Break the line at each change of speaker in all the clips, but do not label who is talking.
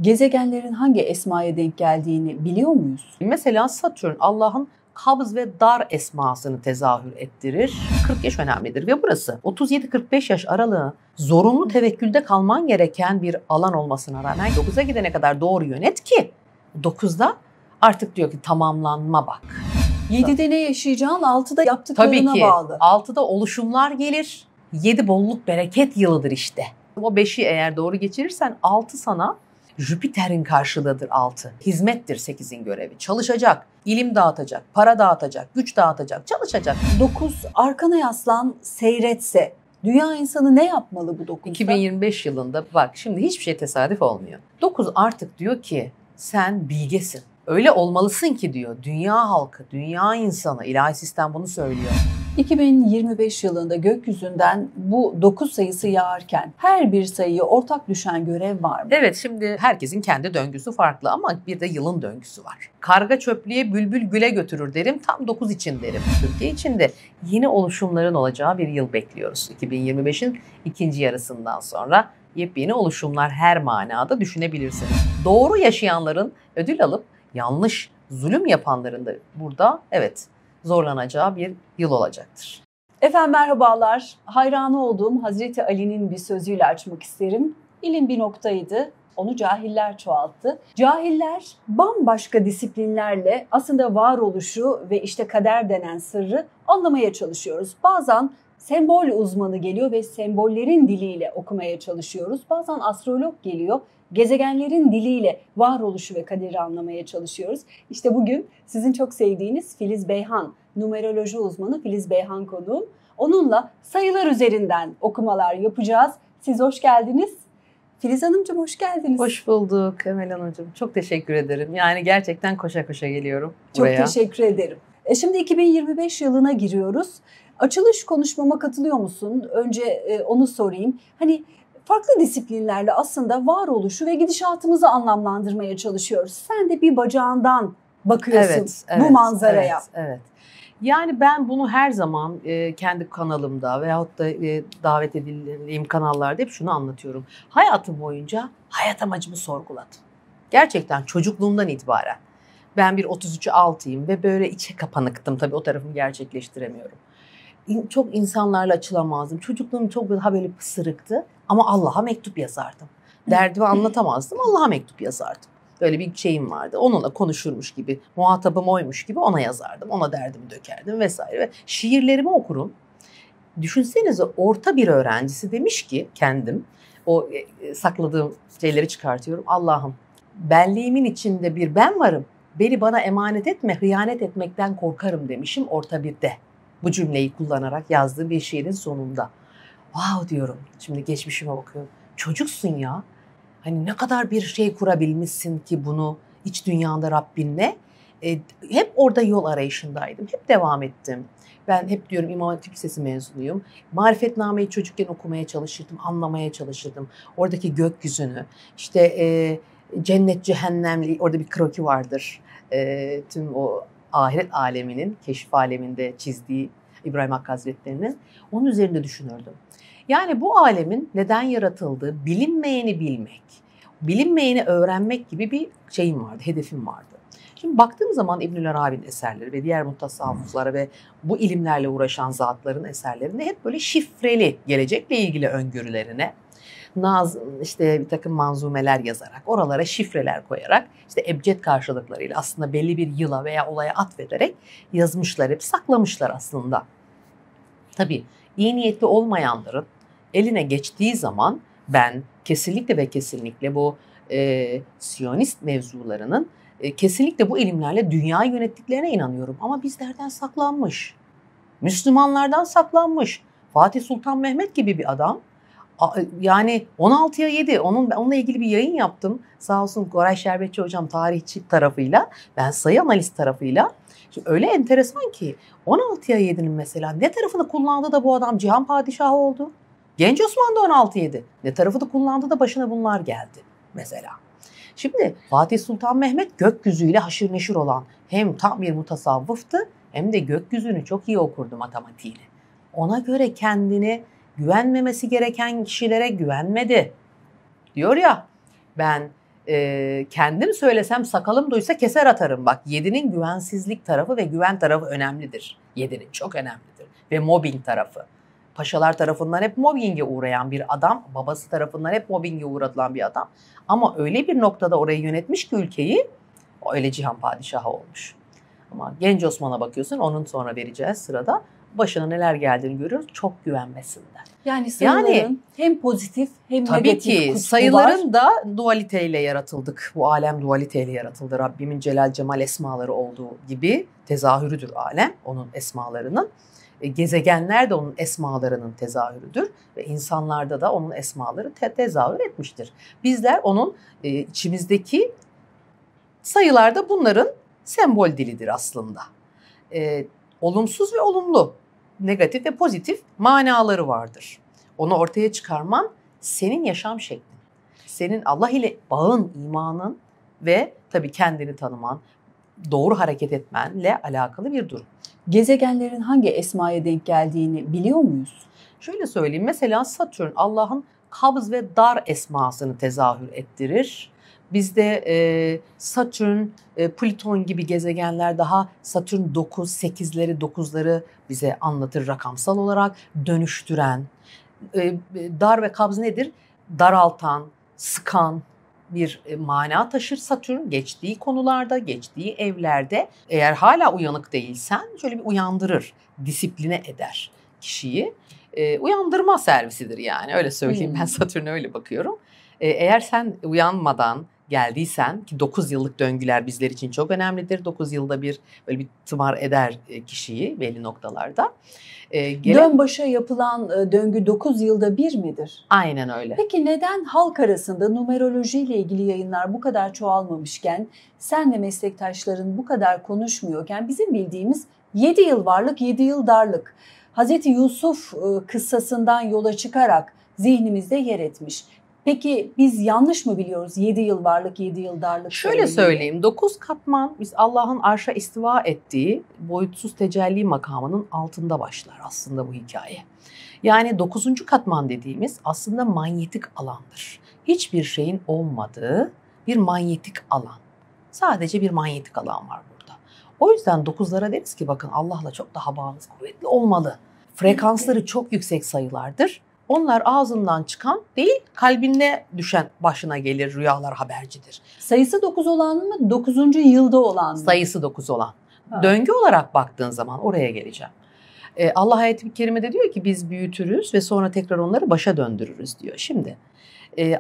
Gezegenlerin hangi esmaya denk geldiğini biliyor muyuz?
Mesela Satürn Allah'ın kabz ve dar esmasını tezahür ettirir. 40 yaş önemlidir ve burası 37-45 yaş aralığı zorunlu tevekkülde kalman gereken bir alan olmasına rağmen 9'a gidene kadar doğru yönet ki 9'da artık diyor ki tamamlanma bak.
7'de ne yaşayacağın 6'da yaptıklarına
Tabii ki
bağlı.
6'da oluşumlar gelir. 7 bolluk bereket yılıdır işte. O 5'i eğer doğru geçirirsen 6 sana Jüpiter'in karşılığıdır 6. Hizmettir 8'in görevi. Çalışacak, ilim dağıtacak, para dağıtacak, güç dağıtacak, çalışacak.
9 arkana yaslan seyretse dünya insanı ne yapmalı bu 9'da?
2025 yılında bak şimdi hiçbir şey tesadüf olmuyor. 9 artık diyor ki sen bilgesin. Öyle olmalısın ki diyor dünya halkı, dünya insanı, ilahi sistem bunu söylüyor.
2025 yılında gökyüzünden bu 9 sayısı yağarken her bir sayıya ortak düşen görev var mı?
Evet, şimdi herkesin kendi döngüsü farklı ama bir de yılın döngüsü var. Karga çöplüğe bülbül güle götürür derim, tam 9 için derim. Türkiye için de yeni oluşumların olacağı bir yıl bekliyoruz. 2025'in ikinci yarısından sonra yepyeni oluşumlar her manada düşünebilirsiniz. Doğru yaşayanların ödül alıp yanlış, zulüm yapanların da burada evet zorlanacağı bir yıl olacaktır.
Efendim merhabalar. Hayranı olduğum Hazreti Ali'nin bir sözüyle açmak isterim. İlim bir noktaydı. Onu cahiller çoğalttı. Cahiller bambaşka disiplinlerle aslında varoluşu ve işte kader denen sırrı anlamaya çalışıyoruz. Bazen sembol uzmanı geliyor ve sembollerin diliyle okumaya çalışıyoruz. Bazen astrolog geliyor. Gezegenlerin diliyle varoluşu ve kaderi anlamaya çalışıyoruz. İşte bugün sizin çok sevdiğiniz Filiz Beyhan, numeroloji uzmanı Filiz Beyhan konuğum. Onunla sayılar üzerinden okumalar yapacağız. Siz hoş geldiniz. Filiz Hanımcığım hoş geldiniz.
Hoş bulduk Emel Hanımcığım. Çok teşekkür ederim. Yani gerçekten koşa koşa geliyorum buraya.
Çok teşekkür ederim. Şimdi 2025 yılına giriyoruz. Açılış konuşmama katılıyor musun? Önce onu sorayım. Hani farklı disiplinlerle aslında varoluşu ve gidişatımızı anlamlandırmaya çalışıyoruz. Sen de bir bacağından bakıyorsun bu manzaraya.
Evet. Yani ben bunu her zaman kendi kanalımda veyahut da davet edildiğim kanallarda hep şunu anlatıyorum. Hayatım boyunca hayat amacımı sorguladım. Gerçekten çocukluğumdan itibaren. Ben bir 33'ü altıyım ve böyle içe kapanıktım. Tabii o tarafımı gerçekleştiremiyorum. Çok insanlarla açılamazdım. Çocukluğum çok daha böyle pısırıktı ama Allah'a mektup yazardım. Derdimi anlatamazdım, Allah'a mektup yazardım. Böyle bir şeyim vardı. Onunla konuşurmuş gibi, muhatabım oymuş gibi ona yazardım. Ona derdimi dökerdim vesaire. Ve şiirlerimi okurum. Düşünsenize orta bir öğrencisi demiş ki kendim, o sakladığım şeyleri çıkartıyorum. Allah'ım benliğimin içinde bir ben varım. Beni bana emanet etme, hıyanet etmekten korkarım demişim orta birde. Bu cümleyi kullanarak yazdığım bir şiirin sonunda. Wow diyorum. Şimdi geçmişime bakıyorum. Çocuksun ya. Hani ne kadar bir şey kurabilmişsin ki bunu iç dünyanda Rabbinle. Hep orada yol arayışındaydım. Hep devam ettim. Ben hep diyorum İmam Hatip Lisesi mezunuyum. Marifetnameyi çocukken okumaya çalışırdım, anlamaya çalışırdım. Oradaki gökyüzünü, işte cennet cehennemli, orada bir kroki vardır. Tüm o ahiret aleminin, keşif aleminde çizdiği İbrahim Hakkı Hazretleri'nin. Onun üzerinde düşünürdüm. Yani bu alemin neden yaratıldığı, bilinmeyeni bilmek, bilinmeyeni öğrenmek gibi bir şeyim vardı, hedefim vardı. Şimdi baktığım zaman İbnül Arabi'nin eserleri ve diğer mutasavvıflara ve bu ilimlerle uğraşan zatların eserlerinde hep böyle şifreli, gelecekle ilgili öngörülerine, işte bir takım manzumeler yazarak, oralara şifreler koyarak, işte ebced karşılıklarıyla aslında belli bir yıla veya olaya atfederek yazmışlar, hep saklamışlar aslında. Tabii iyi niyetli olmayanların eline geçtiği zaman ben kesinlikle ve kesinlikle bu Siyonist mevzularının kesinlikle bu ilimlerle dünyayı yönettiklerine inanıyorum. Ama bizlerden saklanmış, Müslümanlardan saklanmış. Fatih Sultan Mehmet gibi bir adam. Yani 16'ya 7 onunla ilgili bir yayın yaptım. Sağ olsun Koray Şerbetçi hocam tarihçi tarafıyla, ben sayı analist tarafıyla. Şimdi öyle enteresan ki 16'ya 7'nin mesela ne tarafını kullandı da bu adam cihan padişahı oldu? Genç Osman da 16-7. Ne tarafını kullandı da başına bunlar geldi mesela. Şimdi Fatih Sultan Mehmet gökyüzüyle haşır neşir olan hem tam bir mutasavvıftı hem de gökyüzünü çok iyi okurdu matematiğiyle. Ona göre kendini güvenmemesi gereken kişilere güvenmedi. Diyor ya ben kendim söylesem sakalım duysa keser atarım. Bak 7'nin güvensizlik tarafı ve güven tarafı önemlidir. 7'nin çok önemlidir. Ve mobbing tarafı. Paşalar tarafından hep mobbinge uğrayan bir adam, babası tarafından hep mobbinge uğratılan bir adam. Ama öyle bir noktada orayı yönetmiş ki ülkeyi, o öyle cihan padişahı olmuş. Ama Genç Osman'a bakıyorsun, onun sonra vereceğiz sırada. Başına neler geldiğini görüyoruz, çok güvenmesinden.
Yani sayıların hem pozitif hem
tabii
negatif
ki
kutbu
sayıların
var.
da dualiteyle yaratıldık. Bu alem dualiteyle yaratıldı. Rabbimin celal cemal esmaları olduğu gibi tezahürüdür alem, onun esmalarının. Gezegenler de onun esmalarının tezahürüdür ve insanlarda da onun esmaları tezahür etmiştir. Bizler onun içimizdeki sayılarda bunların sembol dilidir aslında. Olumsuz ve olumlu, negatif ve pozitif manaları vardır. Onu ortaya çıkarman senin yaşam şeklin, senin Allah ile bağın, imanın ve tabii kendini tanıman, doğru hareket etmenle alakalı bir durum.
Gezegenlerin hangi esmaya denk geldiğini biliyor muyuz?
Şöyle söyleyeyim, mesela Satürn Allah'ın kabz ve dar esmasını tezahür ettirir. Bizde Satürn, Plüton gibi gezegenler daha Satürn 9, 8'leri, 9'ları bize anlatır rakamsal olarak dönüştüren. Dar ve kabz nedir? Daraltan, sıkan bir mana taşır Satürn geçtiği konularda, geçtiği evlerde. Eğer hala uyanık değilsen şöyle bir uyandırır, disipline eder kişiyi. Uyandırma servisidir yani, öyle söyleyeyim. Ben Satürn'e öyle bakıyorum. Eğer sen uyanmadan geldiysen, ki 9 yıllık döngüler bizler için çok önemlidir. 9 yılda bir böyle bir tımar eder kişiyi belli noktalarda.
Dön başa yapılan döngü 9 yılda bir midir?
Aynen öyle.
Peki neden halk arasında numeroloji ile ilgili yayınlar bu kadar çoğalmamışken, sen ve meslektaşların bu kadar konuşmuyorken bizim bildiğimiz 7 yıl varlık, 7 yıl darlık. Hazreti Yusuf kıssasından yola çıkarak zihnimizde yer etmiş. Peki biz yanlış mı biliyoruz 7 yıl varlık, 7 yıl darlık?
Şöyle söyleyeyim, 9 katman biz Allah'ın arşa istiva ettiği boyutsuz tecelli makamının altında başlar aslında bu hikaye. Yani 9. katman dediğimiz aslında manyetik alandır. Hiçbir şeyin olmadığı bir manyetik alan. Sadece bir manyetik alan var burada. O yüzden 9'lara deriz ki bakın Allah'la çok daha bağınız kuvvetli olmalı. Frekansları çok yüksek sayılardır. Onlar ağzından çıkan değil, kalbinde düşen başına gelir, rüyalar habercidir.
Sayısı 9 olan mı, 9. yılda olan mı?
Sayısı 9 olan. Döngü olarak baktığın zaman oraya geleceğim. Allah ayet-i kerimede diyor ki biz büyütürüz ve sonra tekrar onları başa döndürürüz diyor. Şimdi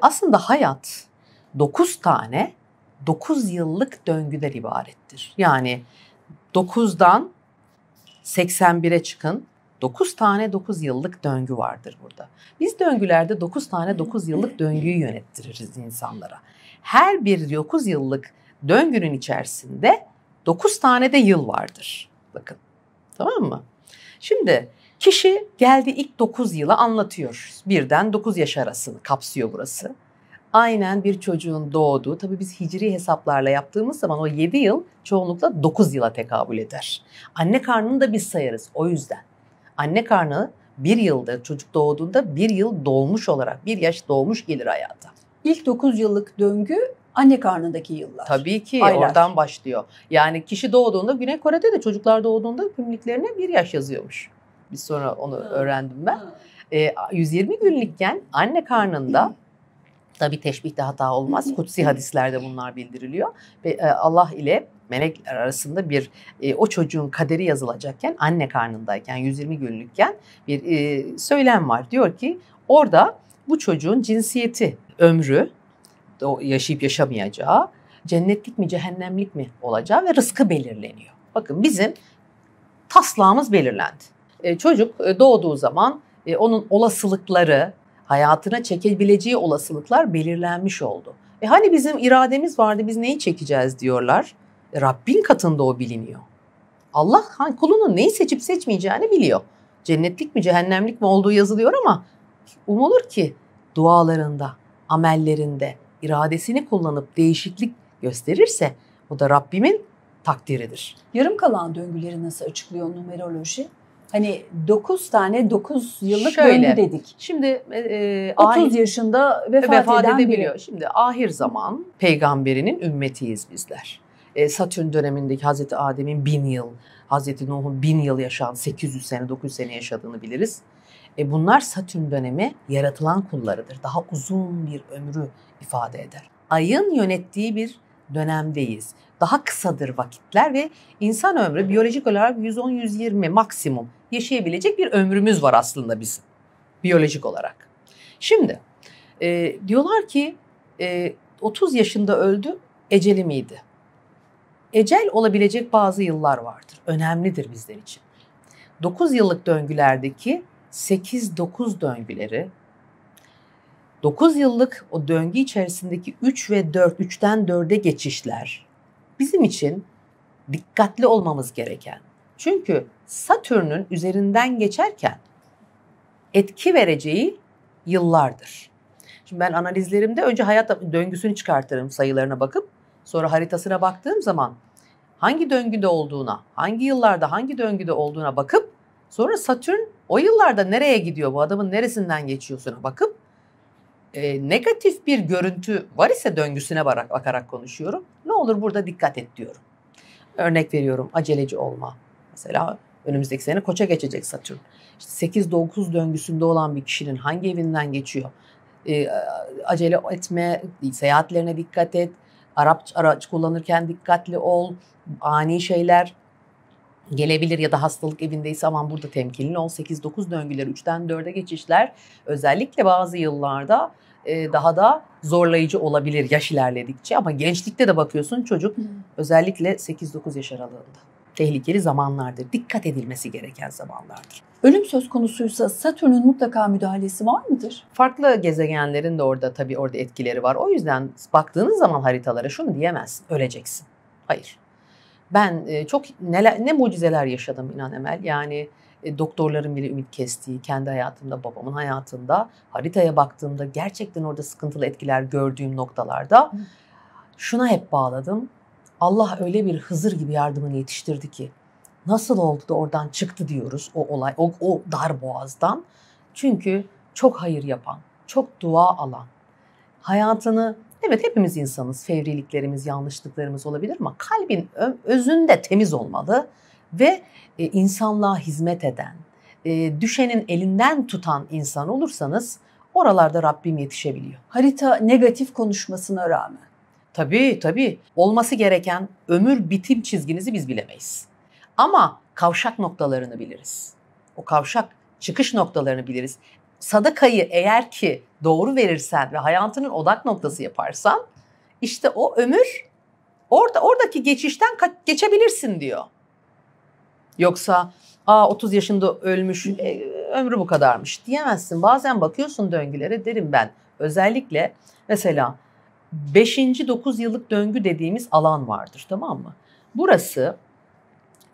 aslında hayat 9 tane 9 yıllık döngüden ibarettir. Yani 9'dan 81'e çıkın. 9 tane 9 yıllık döngü vardır burada. Biz döngülerde 9 tane 9 yıllık döngüyü yönettiririz insanlara. Her bir 9 yıllık döngünün içerisinde 9 tane de yıl vardır. Bakın, tamam mı? Şimdi kişi geldi ilk 9 yılı anlatıyor. Birden 9 yaş arasını kapsıyor burası. Aynen bir çocuğun doğduğu, tabii biz hicri hesaplarla yaptığımız zaman o 7 yıl çoğunlukla 9 yıla tekabül eder. Anne karnını da biz sayarız o yüzden. Anne karnı 1 yılda çocuk doğduğunda 1 yıl doğmuş olarak 1 yaş doğmuş gelir hayata.
İlk 9 yıllık döngü anne karnındaki yıllar.
Tabii ki
aylar.
Oradan başlıyor. Yani kişi doğduğunda Güney Kore'de de çocuklar doğduğunda kimliklerine 1 yaş yazıyormuş. Biz sonra onu öğrendim ben. 120 günlükken anne karnında tabii teşbihte hata olmaz. Kutsi hadislerde bunlar bildiriliyor. Ve Allah ile melekler arasında bir o çocuğun kaderi yazılacakken anne karnındayken 120 günlükken bir söylem var. Diyor ki orada bu çocuğun cinsiyeti, ömrü, yaşayıp yaşamayacağı, cennetlik mi cehennemlik mi olacağı ve rızkı belirleniyor. Bakın bizim taslağımız belirlendi. Çocuk doğduğu zaman onun olasılıkları, hayatına çekebileceği olasılıklar belirlenmiş oldu. Hani bizim irademiz vardı, biz neyi çekeceğiz diyorlar. Rabbin katında o biliniyor. Allah kulunun neyi seçip seçmeyeceğini biliyor. Cennetlik mi cehennemlik mi olduğu yazılıyor ama umulur ki dualarında, amellerinde iradesini kullanıp değişiklik gösterirse o da Rabbimin takdiridir.
Yarım kalan döngüleri nasıl açıklıyor numeroloji? Hani 9 tane 9 yıllık
Şöyle,
döngü dedik.
Şimdi
30 yaşında vefat eden
edebiliyor.
biri.
Şimdi ahir zaman peygamberinin ümmetiyiz bizler. Satürn dönemindeki Hazreti Adem'in 1000 yıl, Hazreti Nuh'un 1000 yıl yaşayan 800 sene 900 sene yaşadığını biliriz. Bunlar Satürn dönemi yaratılan kullarıdır. Daha uzun bir ömrü ifade eder. Ayın yönettiği bir dönemdeyiz. Daha kısadır vakitler ve insan ömrü biyolojik olarak 110-120 maksimum yaşayabilecek bir ömrümüz var aslında bizim biyolojik olarak. Şimdi diyorlar ki 30 yaşında öldü, eceli miydi? Ecel olabilecek bazı yıllar vardır. Önemlidir bizler için. 9 yıllık döngülerdeki 8-9 döngüleri, 9 yıllık o döngü içerisindeki 3 ve 4, 3'ten 4'e geçişler bizim için dikkatli olmamız gereken. Çünkü Satürn'ün üzerinden geçerken etki vereceği yıllardır. Şimdi ben analizlerimde önce hayat döngüsünü çıkartırım sayılarına bakıp, sonra haritasına baktığım zaman hangi döngüde olduğuna, hangi yıllarda hangi döngüde olduğuna bakıp, sonra Satürn o yıllarda nereye gidiyor, bu adamın neresinden geçiyorsuna bakıp, negatif bir görüntü var ise döngüsüne bakarak konuşuyorum. Ne olur burada dikkat et diyorum. Örnek veriyorum, aceleci olma. Mesela önümüzdeki sene Koç'a geçecek Satürn. İşte 8-9 döngüsünde olan bir kişinin hangi evinden geçiyor? Acele etme, seyahatlerine dikkat et, araç kullanırken dikkatli ol, ani şeyler gelebilir ya da hastalık evindeyse aman burada temkinli ol. 8-9 döngüleri 3'ten 4'e geçişler özellikle bazı yıllarda daha da zorlayıcı olabilir yaş ilerledikçe, ama gençlikte de bakıyorsun çocuk özellikle 8-9 yaş aralığında tehlikeli zamanlardır. Dikkat edilmesi gereken zamanlardır.
Ölüm söz konusuysa Satürn'ün mutlaka müdahalesi var mıdır?
Farklı gezegenlerin de orada tabii orada etkileri var. O yüzden baktığınız zaman haritalara şunu diyemezsin, öleceksin. Hayır. Ben çok ne mucizeler yaşadım inan Emel. Yani doktorların bile ümit kestiği, kendi hayatımda, babamın hayatında, haritaya baktığımda gerçekten orada sıkıntılı etkiler gördüğüm noktalarda şuna hep bağladım. Allah öyle bir Hızır gibi yardımını yetiştirdi ki nasıl oldu da oradan çıktı diyoruz o olay, o dar boğazdan. Çünkü çok hayır yapan, çok dua alan, hayatını, evet hepimiz insanız, fevriliklerimiz, yanlışlıklarımız olabilir ama kalbin özünde temiz olmalı ve insanlığa hizmet eden, düşenin elinden tutan insan olursanız oralarda Rabbim yetişebiliyor.
Harita negatif konuşmasına rağmen.
Tabii. Olması gereken ömür bitim çizginizi biz bilemeyiz. Ama kavşak noktalarını biliriz. O kavşak çıkış noktalarını biliriz. Sadakayı eğer ki doğru verirsen ve hayatının odak noktası yaparsan, işte o ömür oradaki geçişten geçebilirsin diyor. Yoksa 30 yaşında ölmüş, ömrü bu kadarmış diyemezsin. Bazen bakıyorsun döngülere, derim ben. Özellikle mesela 5. 9 yıllık döngü dediğimiz alan vardır, tamam mı? Burası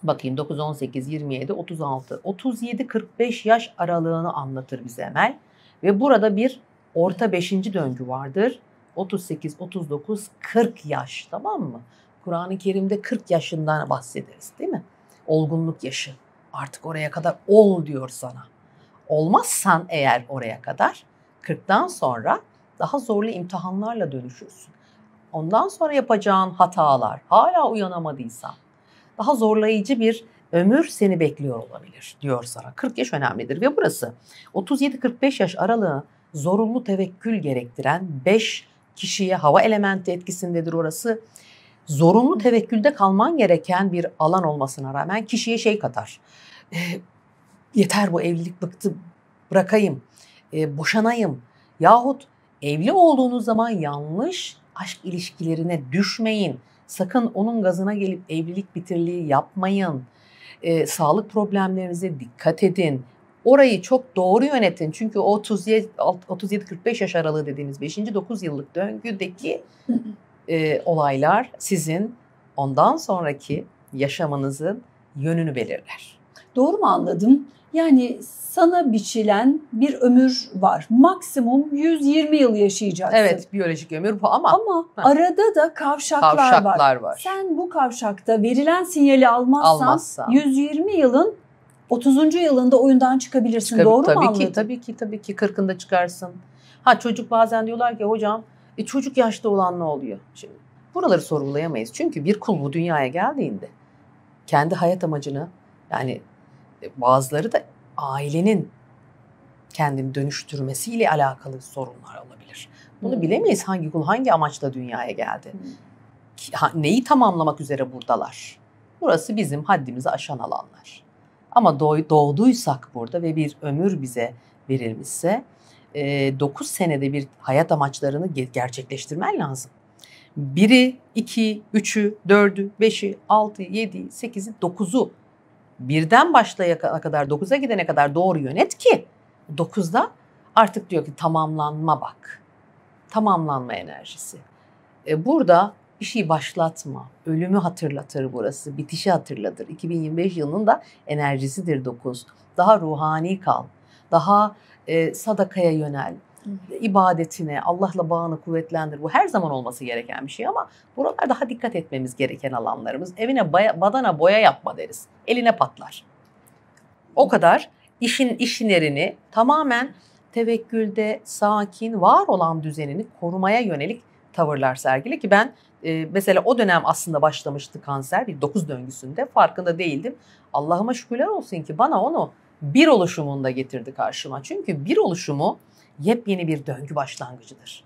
bakayım 9, 18, 27, 36, 37, 45 yaş aralığını anlatır bize Emel. Ve burada bir orta 5. döngü vardır. 38, 39, 40 yaş, tamam mı? Kur'an-ı Kerim'de 40 yaşından bahsederiz değil mi? Olgunluk yaşı. Artık oraya kadar ol diyor sana. Olmazsan eğer oraya kadar 40'tan sonra daha zorlu imtihanlarla dönüşürsün. Ondan sonra yapacağın hatalar, hala uyanamadıysan daha zorlayıcı bir ömür seni bekliyor olabilir diyor sana. 40 yaş önemlidir ve burası 37-45 yaş aralığı zorunlu tevekkül gerektiren 5 kişiye, hava elementi etkisindedir orası. Zorunlu tevekkülde kalman gereken bir alan olmasına rağmen kişiye şey katar. Yeter bu evlilik, bıktı, bırakayım, boşanayım. Yahut evli olduğunuz zaman yanlış aşk ilişkilerine düşmeyin. Sakın onun gazına gelip evlilik bitirliği yapmayın. Sağlık problemlerinize dikkat edin. Orayı çok doğru yönetin. Çünkü o 37-45 yaş aralığı dediğimiz 5. 9 yıllık döngüdeki olaylar sizin ondan sonraki yaşamınızın yönünü belirler.
Doğru mu anladım? Yani sana biçilen bir ömür var. Maksimum 120 yıl yaşayacaksın.
Evet, biyolojik ömür bu ama
arada da kavşaklar var.
var.
Sen bu kavşakta verilen sinyali almazsan 120 yılın 30. yılında oyundan çıkabilirsin. Doğru mu anladım?
Tabii ki 40'ında çıkarsın. Çocuk bazen diyorlar ki hocam çocuk yaşta olan ne oluyor? Şimdi buraları sorgulayamayız. Çünkü bir kul bu dünyaya geldiğinde kendi hayat amacını, yani bazıları da ailenin kendini dönüştürmesiyle alakalı sorunlar olabilir. Bunu bilemeyiz, hangi kul hangi amaçla dünyaya geldi. Neyi tamamlamak üzere buradalar. Burası bizim haddimizi aşan alanlar. Ama doğduysak burada ve bir ömür bize verilmişse 9 senede bir hayat amaçlarını gerçekleştirmen lazım. 1'i, 2'yi, 3'ü, 4'ü, 5'i, 6'yı, 7'yi, 8'i, 9'u birden başlayana kadar 9'a gidene kadar doğru yönet ki 9'da artık diyor ki tamamlanma bak. Tamamlanma enerjisi. Burada bir şey başlatma. Ölümü hatırlatır burası. Bitişi hatırlatır. 2025 yılının da enerjisidir 9. Daha ruhani kal. Daha sadakaya yönel. İbadetine, Allah'la bağını kuvvetlendir. Bu her zaman olması gereken bir şey ama buralar daha dikkat etmemiz gereken alanlarımız. Evine badana boya yapma deriz. Eline patlar. O kadar işin erini tamamen tevekkülde, sakin, var olan düzenini korumaya yönelik tavırlar sergili ki ben mesela o dönem aslında başlamıştı kanser bir 9 döngüsünde, farkında değildim. Allah'ıma şükürler olsun ki bana onu bir oluşumunda getirdi karşıma. Çünkü bir oluşumu yepyeni bir döngü başlangıcıdır.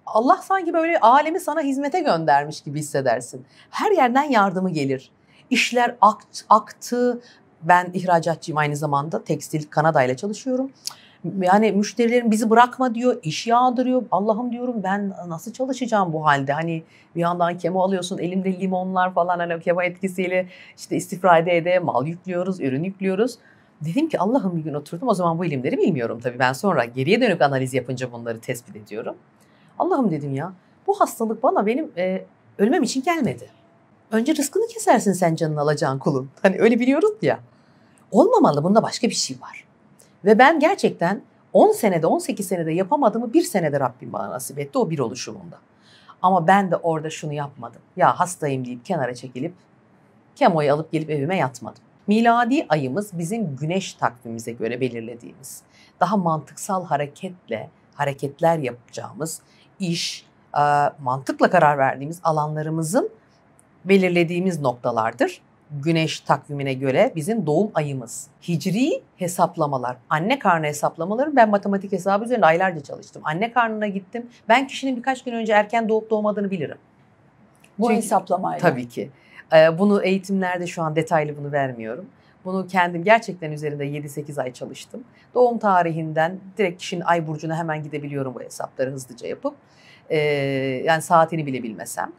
Allah sanki böyle alemi sana hizmete göndermiş gibi hissedersin. Her yerden yardımı gelir. İşler aktı. Ben ihracatçıyım aynı zamanda. Tekstil, Kanada ile çalışıyorum. Yani müşterilerim bizi bırakma diyor, iş yağdırıyor. Allah'ım diyorum, ben nasıl çalışacağım bu halde? Hani bir yandan kemo alıyorsun, elimde limonlar falan, hani kemo etkisiyle işte istifade mal yüklüyoruz, ürün yüklüyoruz. Dedim ki Allah'ım, bir gün oturdum, o zaman bu ilimleri bilmiyorum tabii. Ben sonra geriye dönük analiz yapınca bunları tespit ediyorum. Allah'ım dedim ya, bu hastalık bana benim ölmem için gelmedi. Önce rızkını kesersin sen canını alacağın kulun. Hani öyle biliyoruz ya. Olmamalı, bunda başka bir şey var. Ve ben gerçekten 10 senede 18 senede yapamadığımı bir senede Rabbim bana nasip etti, o bir oluşumunda. Ama ben de orada şunu yapmadım. Ya hastayım deyip kenara çekilip kemoyu alıp gelip evime yatmadım. Miladi ayımız bizim güneş takvimimize göre belirlediğimiz, daha mantıksal hareketler yapacağımız, iş, mantıkla karar verdiğimiz alanlarımızın belirlediğimiz noktalardır. Güneş takvimine göre bizim doğum ayımız. Hicri hesaplamalar, anne karnı hesaplamaları, ben matematik hesabı üzerinde aylarca çalıştım. Anne karnına gittim. Ben kişinin birkaç gün önce erken doğup doğmadığını bilirim.
Bu hesaplamayla.
Tabii ki. Bunu eğitimlerde şu an detaylı bunu vermiyorum. Bunu kendim gerçekten üzerinde 7-8 ay çalıştım. Doğum tarihinden direkt kişinin ay burcuna hemen gidebiliyorum bu hesapları hızlıca yapıp. Yani saatini bile bilmesem.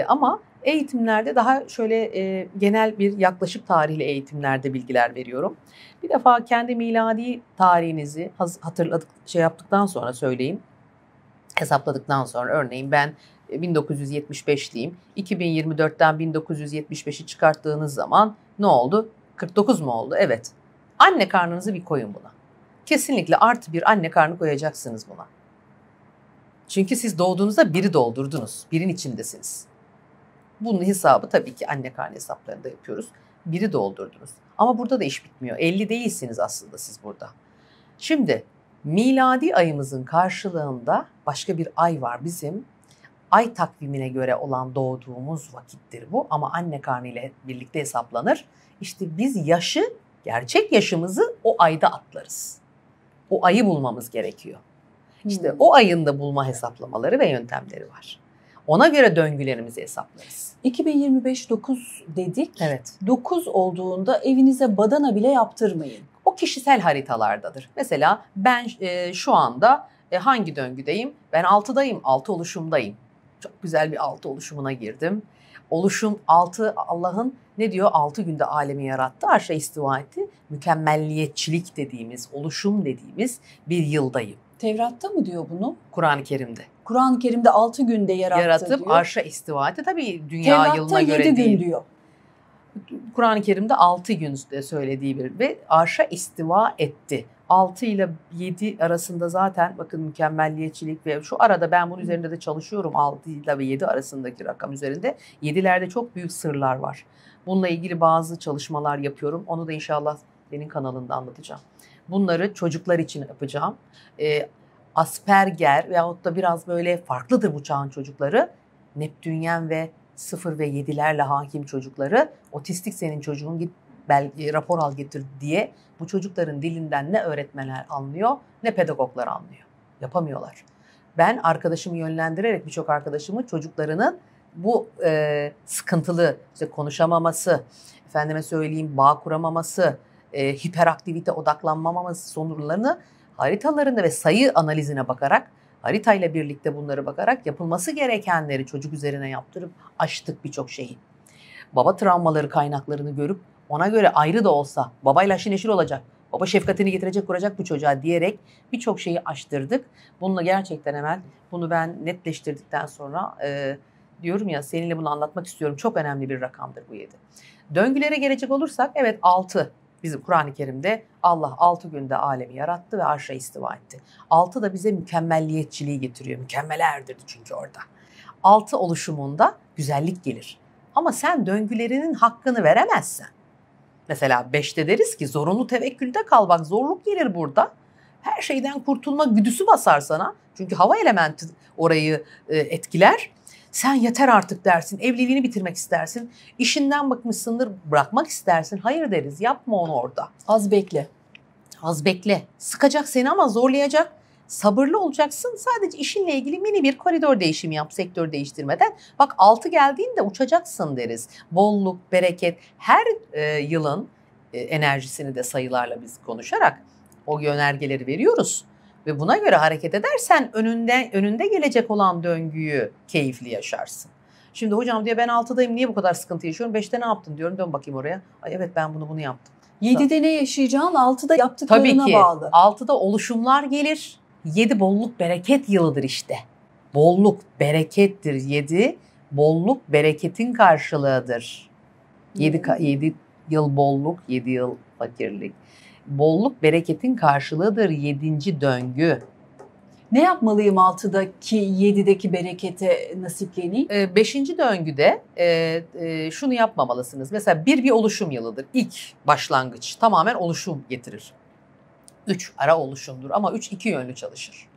Ama eğitimlerde daha şöyle genel bir yaklaşık tarihli eğitimlerde bilgiler veriyorum. Bir defa kendi miladi tarihinizi yaptıktan sonra söyleyeyim. Hesapladıktan sonra, örneğin ben 1975'liyim. 2024'ten 1975'i çıkarttığınız zaman ne oldu? 49 mu oldu? Evet. Anne karnınızı bir koyun buna. Kesinlikle artı bir anne karnı koyacaksınız buna. Çünkü siz doğduğunuzda biri doldurdunuz. Birin içindesiniz. Bunun hesabı tabii ki anne karnı hesaplarında yapıyoruz. Biri doldurdunuz. Ama burada da iş bitmiyor. 50 değilsiniz aslında siz burada. Şimdi miladi ayımızın karşılığında başka bir ay var bizim. Ay takvimine göre olan doğduğumuz vakittir bu. Ama anne karnı ile birlikte hesaplanır. İşte biz gerçek yaşımızı o ayda atlarız. O ayı bulmamız gerekiyor. İşte o ayın da bulma hesaplamaları ve yöntemleri var. Ona göre döngülerimizi hesaplarız.
2025 9 dedik.
Evet.
9 olduğunda evinize badana bile yaptırmayın.
O kişisel haritalardadır. Mesela ben şu anda hangi döngüdeyim? Ben 6'dayım, 6 oluşumdayım. Çok güzel bir 6 oluşumuna girdim. Oluşum 6, Allah'ın ne diyor? 6 günde alemi yarattı, arşa istiva etti. Mükemmelliyetçilik dediğimiz, oluşum dediğimiz bir yıldayım.
Tevrat'ta mı diyor bunu?
Kur'an-ı Kerim'de.
Kur'an-ı Kerim'de 6 günde yaratıp
diyor. Arşa istiva etti. Tabii dünya
Tevrat'ta
yılına göre değil.
Tevrat'ta 7 gün diyor.
Kur'an-ı Kerim'de 6 gün söylediği bir ve arşa istiva etti. 6 ile 7 arasında zaten bakın mükemmelliyetçilik ve şu arada ben bunun üzerinde de çalışıyorum, 6 ile ve 7 arasındaki rakam üzerinde. 7'lerde çok büyük sırlar var. Bununla ilgili bazı çalışmalar yapıyorum. Onu da inşallah Senin kanalında anlatacağım. Bunları çocuklar için yapacağım. Asperger veyahut da biraz böyle farklıdır bu çağın çocukları. Neptünyen ve 0 ve 7'lerle hakim çocukları. Otistik senin çocuğun, git rapor al getir diye bu çocukların dilinden ne öğretmenler anlıyor ne pedagoglar anlıyor. Yapamıyorlar. Ben arkadaşımı yönlendirerek birçok arkadaşımı çocuklarının bu sıkıntılı işte konuşamaması, efendime söyleyeyim bağ kuramaması, hiperaktivite odaklanmamaması sorunlarını haritalarında ve sayı analizine bakarak, haritayla birlikte bunları bakarak yapılması gerekenleri çocuk üzerine yaptırıp aştık birçok şeyi. Baba travmaları kaynaklarını görüp ona göre ayrı da olsa babayla haşır neşir olacak, baba şefkatini getirecek, kuracak bu çocuğa diyerek birçok şeyi aştırdık. Bununla gerçekten Emel, bunu ben netleştirdikten sonra diyorum ya, seninle bunu anlatmak istiyorum. Çok önemli bir rakamdır bu 7. Döngülere gelecek olursak evet 6. Bizim Kur'an-ı Kerim'de Allah 6 günde alemi yarattı ve arşa istiva etti. 6 da bize mükemmelliyetçiliği getiriyor. Mükemmele erdirdi çünkü orada. 6 oluşumunda güzellik gelir. Ama sen döngülerinin hakkını veremezsen. Mesela 5'te deriz ki zorunlu tevekkülde kal, bak zorluk gelir burada. Her şeyden kurtulma güdüsü basar sana. Çünkü hava elementi orayı etkiler. Sen yeter artık dersin, evliliğini bitirmek istersin, işinden bıkmışsındır, bırakmak istersin. Hayır deriz, yapma onu orada.
Az bekle.
Az bekle. Sıkacak seni ama zorlayacak. Sabırlı olacaksın. Sadece işinle ilgili mini bir koridor değişimi yap, sektör değiştirmeden. Bak 6 geldiğinde uçacaksın deriz. Bolluk, bereket, her yılın enerjisini de sayılarla biz konuşarak o yönergeleri veriyoruz. Ve buna göre hareket edersen önünde gelecek olan döngüyü keyifli yaşarsın. Şimdi hocam diye ben 6'dayım, niye bu kadar sıkıntı yaşıyorum? 5'te ne yaptın diyorum, dön bakayım oraya. Ay evet, ben bunu yaptım.
7'de ne yaşayacağın 6'da yaptıklarına
Tabii ki,
bağlı.
6'da oluşumlar gelir. 7 bolluk bereket yılıdır işte. Bolluk berekettir 7. Bolluk bereketin karşılığıdır. 7 yıl bolluk, 7 yıl fakirlik. Bolluk bereketin karşılığıdır 7. döngü.
Ne yapmalıyım 6'daki 7'deki berekete nasipleneyim?
5. döngüde şunu yapmamalısınız. Mesela bir oluşum yılıdır. İlk başlangıç tamamen oluşum getirir. 3 ara oluşumdur ama 3 iki yönlü çalışır.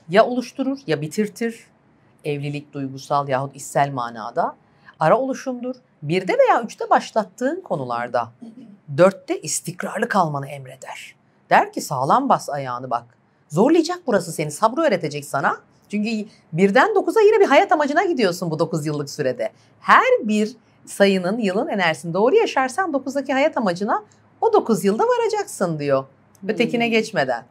Ya oluşturur ya bitirtir. Evlilik duygusal yahut içsel manada. Ara oluşumdur. 1'de veya 3'te başlattığın konularda 4'te istikrarlı kalmanı emreder. Der ki sağlam bas ayağını bak. Zorlayacak burası seni, sabrı öğretecek sana. Çünkü 1'den 9'a yine bir hayat amacına gidiyorsun bu 9 yıllık sürede. Her bir sayının, yılın enerjisini doğru yaşarsan 9'daki hayat amacına o 9 yılda varacaksın diyor. Ötekine geçmeden.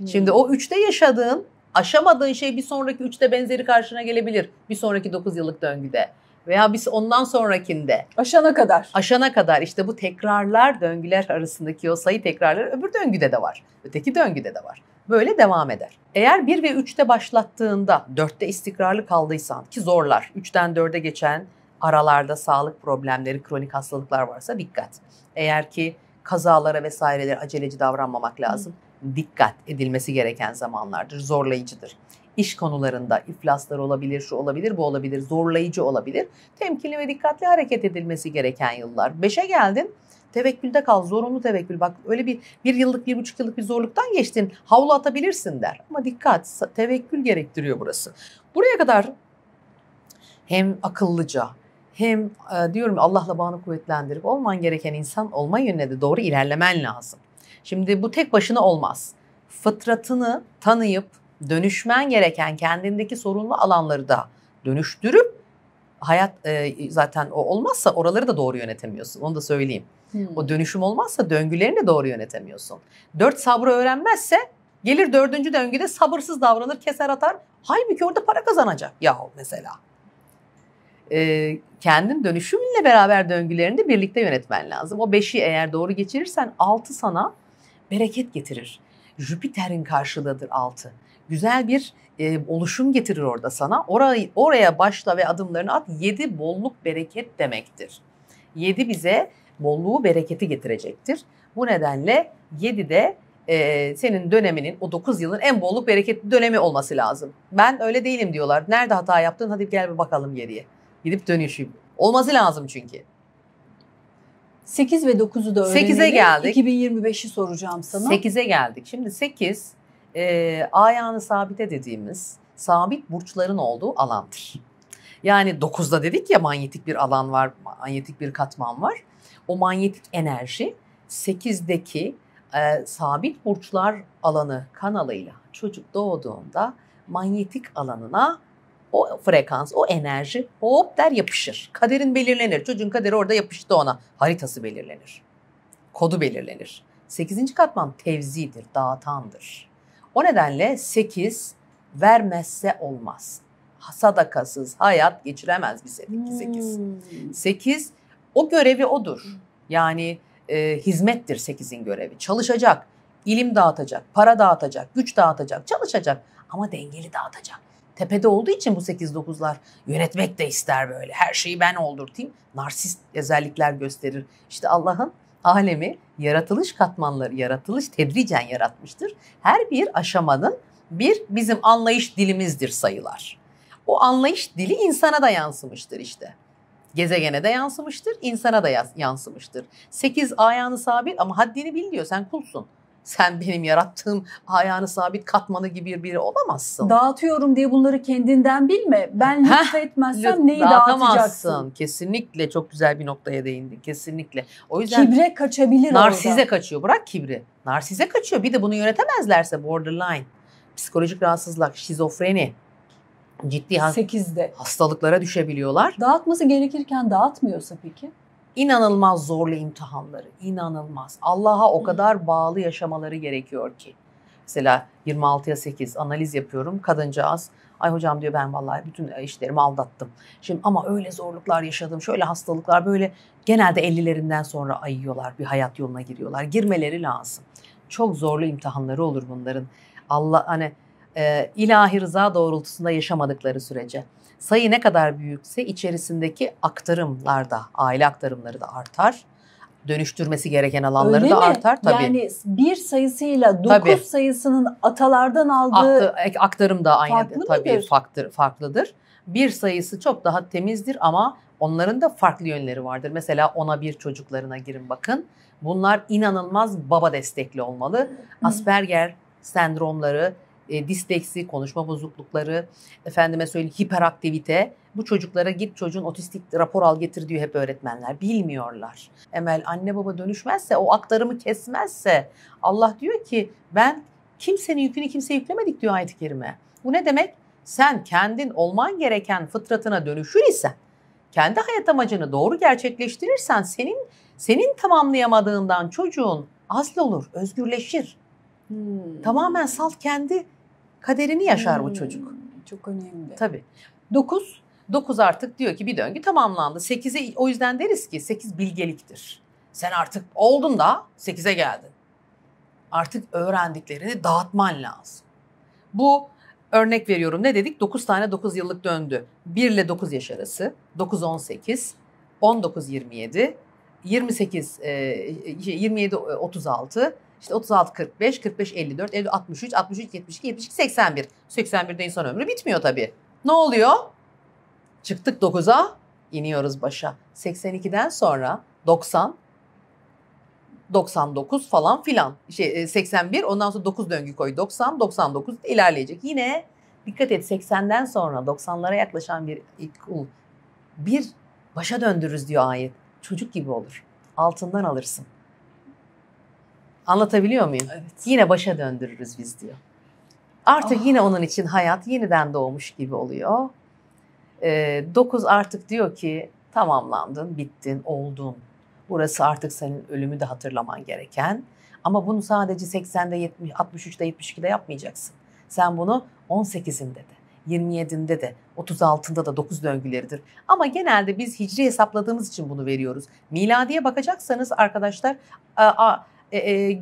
Şimdi o 3'te yaşadığın, aşamadığın şey bir sonraki 3'te benzeri karşına gelebilir. Bir sonraki 9 yıllık döngüde. Veya biz ondan sonrakinde.
Aşana kadar.
Aşana kadar işte bu tekrarlar, döngüler arasındaki o sayı tekrarları öbür döngüde de var. Öteki döngüde de var. Böyle devam eder. Eğer 1 ve 3'te başlattığında 4'te istikrarlı kaldıysan, ki zorlar, 3'ten 4'e geçen aralarda sağlık problemleri, kronik hastalıklar varsa dikkat. Eğer ki kazalara vesairelere aceleci davranmamak lazım. Dikkat edilmesi gereken zamanlardır, zorlayıcıdır. İş konularında iflaslar olabilir, şu olabilir, bu olabilir, zorlayıcı olabilir. Temkinli ve dikkatli hareket edilmesi gereken yıllar. 5'e geldin, tevekkülde kal, zorunlu tevekkül. Bak öyle bir yıllık, 1,5 yıllık bir zorluktan geçtin, havlu atabilirsin der. Ama dikkat, tevekkül gerektiriyor burası. Buraya kadar hem akıllıca, hem diyorum Allah'la bağını kuvvetlendirip olman gereken insan olma yönüne de doğru ilerlemen lazım. Şimdi bu tek başına olmaz. Fıtratını tanıyıp dönüşmen gereken kendindeki sorunlu alanları da dönüştürüp hayat zaten o olmazsa oraları da doğru yönetemiyorsun. Onu da söyleyeyim. O dönüşüm olmazsa döngülerini de doğru yönetemiyorsun. 4 sabrı öğrenmezse gelir 4. döngüde sabırsız davranır, keser atar. Halbuki orada para kazanacak yahu mesela. Kendin dönüşümle beraber döngülerini de birlikte yönetmen lazım. O 5'i eğer doğru geçirirsen 6 sana bereket getirir. Jüpiter'in karşılığıdır 6. Güzel bir oluşum getirir orada sana. Oraya başla ve adımlarını at. 7 bolluk bereket demektir. 7 bize bolluğu, bereketi getirecektir. Bu nedenle 7'de senin döneminin, o 9 yılın en bolluk bereketli dönemi olması lazım. Ben öyle değilim diyorlar. Nerede hata yaptın? Hadi gel bir bakalım geriye. Gidip dönüşüm. Olması lazım çünkü.
8 ve 9'u da öğrenelim.
8'e geldik.
2025'i soracağım sana.
8'e geldik. Şimdi 8 ayağını sabite dediğimiz sabit burçların olduğu alandır. Yani 9'da dedik ya manyetik bir alan var, manyetik bir katman var. O manyetik enerji 8'deki sabit burçlar alanı kanalıyla çocuk doğduğunda manyetik alanına o frekans, o enerji hop der yapışır. Kaderin belirlenir. Çocuğun kaderi orada yapıştı ona. Haritası belirlenir. Kodu belirlenir. 8. katman tevzidir, dağıtandır. O nedenle 8 vermezse olmaz. Sadakasız hayat geçiremez bir 8. 8 o görevi odur. Yani hizmettir 8'in görevi. Çalışacak, ilim dağıtacak, para dağıtacak, güç dağıtacak, çalışacak ama dengeli dağıtacak. Tepede olduğu için bu 8-9'lar yönetmek de ister böyle. Her şeyi ben oldurtayım. Narsist özellikler gösterir. İşte Allah'ın alemi yaratılış katmanları, yaratılış tedricen yaratmıştır. Her bir aşamanın bizim anlayış dilimizdir sayılar. O anlayış dili insana da yansımıştır işte. Gezegene de yansımıştır, insana da yansımıştır. 8 ayağını sabit ama haddini bil diyor, sen kulsun. Sen benim yarattığım ayağını sabit katmanı gibi biri olamazsın.
Dağıtıyorum diye bunları kendinden bilme. Ben lütfetmezsem neyi dağıtacaksın?
Kesinlikle çok güzel bir noktaya değindin. Kesinlikle. O yüzden
kibre kaçabilir
narsize
orada.
kaçıyor. Bırak kibri. Narsize kaçıyor. Bir de bunu yönetemezlerse borderline, psikolojik rahatsızlık, şizofreni, ciddi
8'de.
hastalıklara düşebiliyorlar.
Dağıtması gerekirken dağıtmıyorsa peki?
İnanılmaz zorlu imtihanları, inanılmaz. Allah'a o kadar bağlı yaşamaları gerekiyor ki. Mesela 26'ya 8 analiz yapıyorum. Kadıncağız, ay hocam diyor ben vallahi bütün işlerimi aldattım. Şimdi ama öyle zorluklar yaşadım, şöyle hastalıklar, böyle genelde 50'lerinden sonra ayıyorlar, bir hayat yoluna giriyorlar. Girmeleri lazım. Çok zorlu imtihanları olur bunların. Allah hani ilahi rıza doğrultusunda yaşamadıkları sürece. Sayı ne kadar büyükse içerisindeki aktarımlar da, aile aktarımları da artar. Dönüştürmesi gereken alanları da artar tabii.
Yani 1 sayısıyla 9 sayısının atalardan aldığı
aktarım da aynı
farklı
tabii
mıdır?
farklıdır. 1 sayısı çok daha temizdir ama onların da farklı yönleri vardır. Mesela 10'a 1 çocuklarına girin bakın. Bunlar inanılmaz baba destekli olmalı. Asperger sendromları, disleksi, konuşma bozuklukları, efendime söyleyeyim hiperaktivite. Bu çocuklara git çocuğun otistik rapor al getir diyor hep öğretmenler. Bilmiyorlar. Emel anne baba dönüşmezse, o aktarımı kesmezse Allah diyor ki ben kimsenin yükünü kimseye yüklemedik diyor ayet-i kerime. Bu ne demek? Sen kendin olman gereken fıtratına dönüşür isen, kendi hayat amacını doğru gerçekleştirirsen senin tamamlayamadığından çocuğun asıl olur, özgürleşir. Tamamen salt kendi kaderini yaşar bu çocuk.
Çok önemli.
Tabii.
9
artık diyor ki bir döngü tamamlandı. 8'e o yüzden deriz ki 8 bilgeliktir. Sen artık oldun da 8'e geldin. Artık öğrendiklerini dağıtman lazım. Bu örnek veriyorum ne dedik? 9 tane 9 yıllık döndü. 1 ile 9 yaş arası. 9-18, 19-27, 28, 27-36, işte 36-45, 45-54, 50-63, 63-72, 72-81. 81'de insan ömrü bitmiyor tabii. Ne oluyor? Çıktık 9'a, iniyoruz başa. 82'den sonra 90, 99 falan filan. 81, ondan sonra 9 döngü koy. 90, 99 ilerleyecek. Yine dikkat et 80'den sonra 90'lara yaklaşan bir kul bir başa döndürürüz diyor ayet. Çocuk gibi olur. Altından alırsın. Anlatabiliyor muyum?
Evet.
Yine başa döndürürüz biz diyor. Artık yine onun için hayat yeniden doğmuş gibi oluyor. 9 artık diyor ki tamamlandın, bittin, oldun. Burası artık senin ölümü de hatırlaman gereken. Ama bunu sadece 80'de, 70, 63'te, 72'de yapmayacaksın. Sen bunu 18'inde de, 27'inde de, 36'ında da 9 döngüleridir. Ama genelde biz hicri hesapladığımız için bunu veriyoruz. Miladiye bakacaksanız arkadaşlar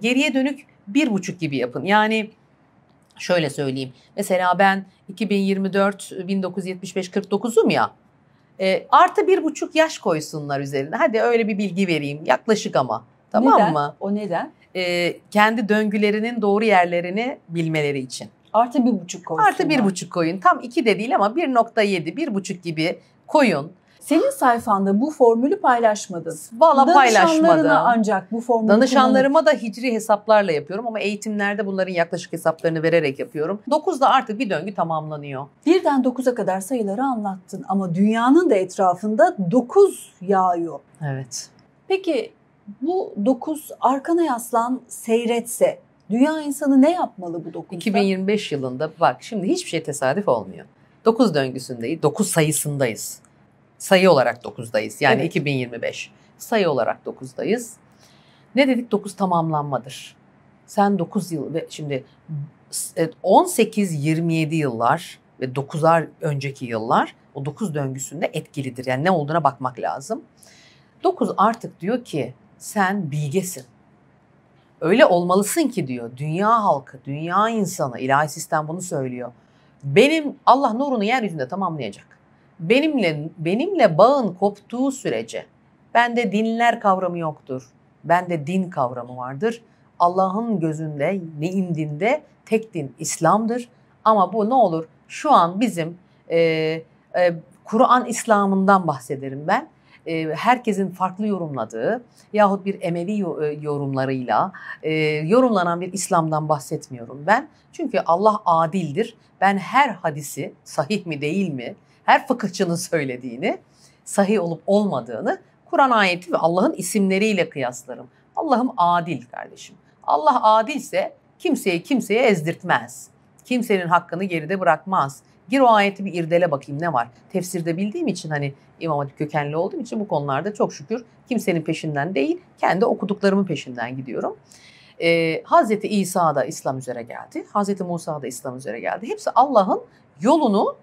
geriye dönük 1,5 gibi yapın. Yani şöyle söyleyeyim. Mesela ben 2024, 1975, 49'um ya. Artı 1,5 yaş koysunlar üzerine. Hadi öyle bir bilgi vereyim. Yaklaşık ama. Tamam
neden?
mı?
O neden?
Kendi döngülerinin doğru yerlerini bilmeleri için.
Artı 1,5 koysunlar.
Artı 1,5 koyun. Tam 2 de değil ama 1,7, 1,5 gibi koyun.
Senin sayfanda bu formülü paylaşmadın.
Valla paylaşmadım.
Danışanlarına ancak bu formülü
Danışanlarıma da hicri hesaplarla yapıyorum ama eğitimlerde bunların yaklaşık hesaplarını vererek yapıyorum. 9'da artık bir döngü tamamlanıyor.
Birden 9'a kadar sayıları anlattın ama dünyanın da etrafında 9 yağıyor.
Evet.
Peki bu 9 arkana yaslan seyretse dünya insanı ne yapmalı bu 9'da?
2025 yılında bak şimdi hiçbir şey tesadüf olmuyor. 9 döngüsündeyiz, 9 sayısındayız. Sayı olarak 9'dayız. Yani
Evet.
2025 sayı olarak 9'dayız. Ne dedik? 9 tamamlanmadır. Sen 9 yıl ve şimdi 18-27 yıllar ve 9'ar önceki yıllar o 9 döngüsünde etkilidir. Yani ne olduğuna bakmak lazım. 9 artık diyor ki sen bilgesin. Öyle olmalısın ki diyor dünya halkı, dünya insanı, ilahi sistem bunu söylüyor. Benim Allah nurunu yeryüzünde tamamlayacak. Benimle bağın koptuğu sürece bende dinler kavramı yoktur. Bende din kavramı vardır. Allah'ın gözünde, indinde tek din İslam'dır. Ama bu ne olur şu an bizim Kur'an İslam'ından bahsederim ben. Herkesin farklı yorumladığı yahut bir Emevi yorumlarıyla yorumlanan bir İslam'dan bahsetmiyorum ben. Çünkü Allah adildir. Ben her hadisi sahih mi değil mi, her fıkıhçının söylediğini, sahih olup olmadığını Kur'an ayeti ve Allah'ın isimleriyle kıyaslarım. Allah'ım adil kardeşim. Allah adilse kimseye ezdirtmez. Kimsenin hakkını geride bırakmaz. Gir o ayeti bir irdele bakayım ne var. Tefsirde bildiğim için hani İmam Hatip kökenli olduğum için bu konularda çok şükür kimsenin peşinden değil, kendi okuduklarımın peşinden gidiyorum. Hazreti İsa da İslam üzere geldi. Hazreti Musa da İslam üzere geldi. Hepsi Allah'ın yolunu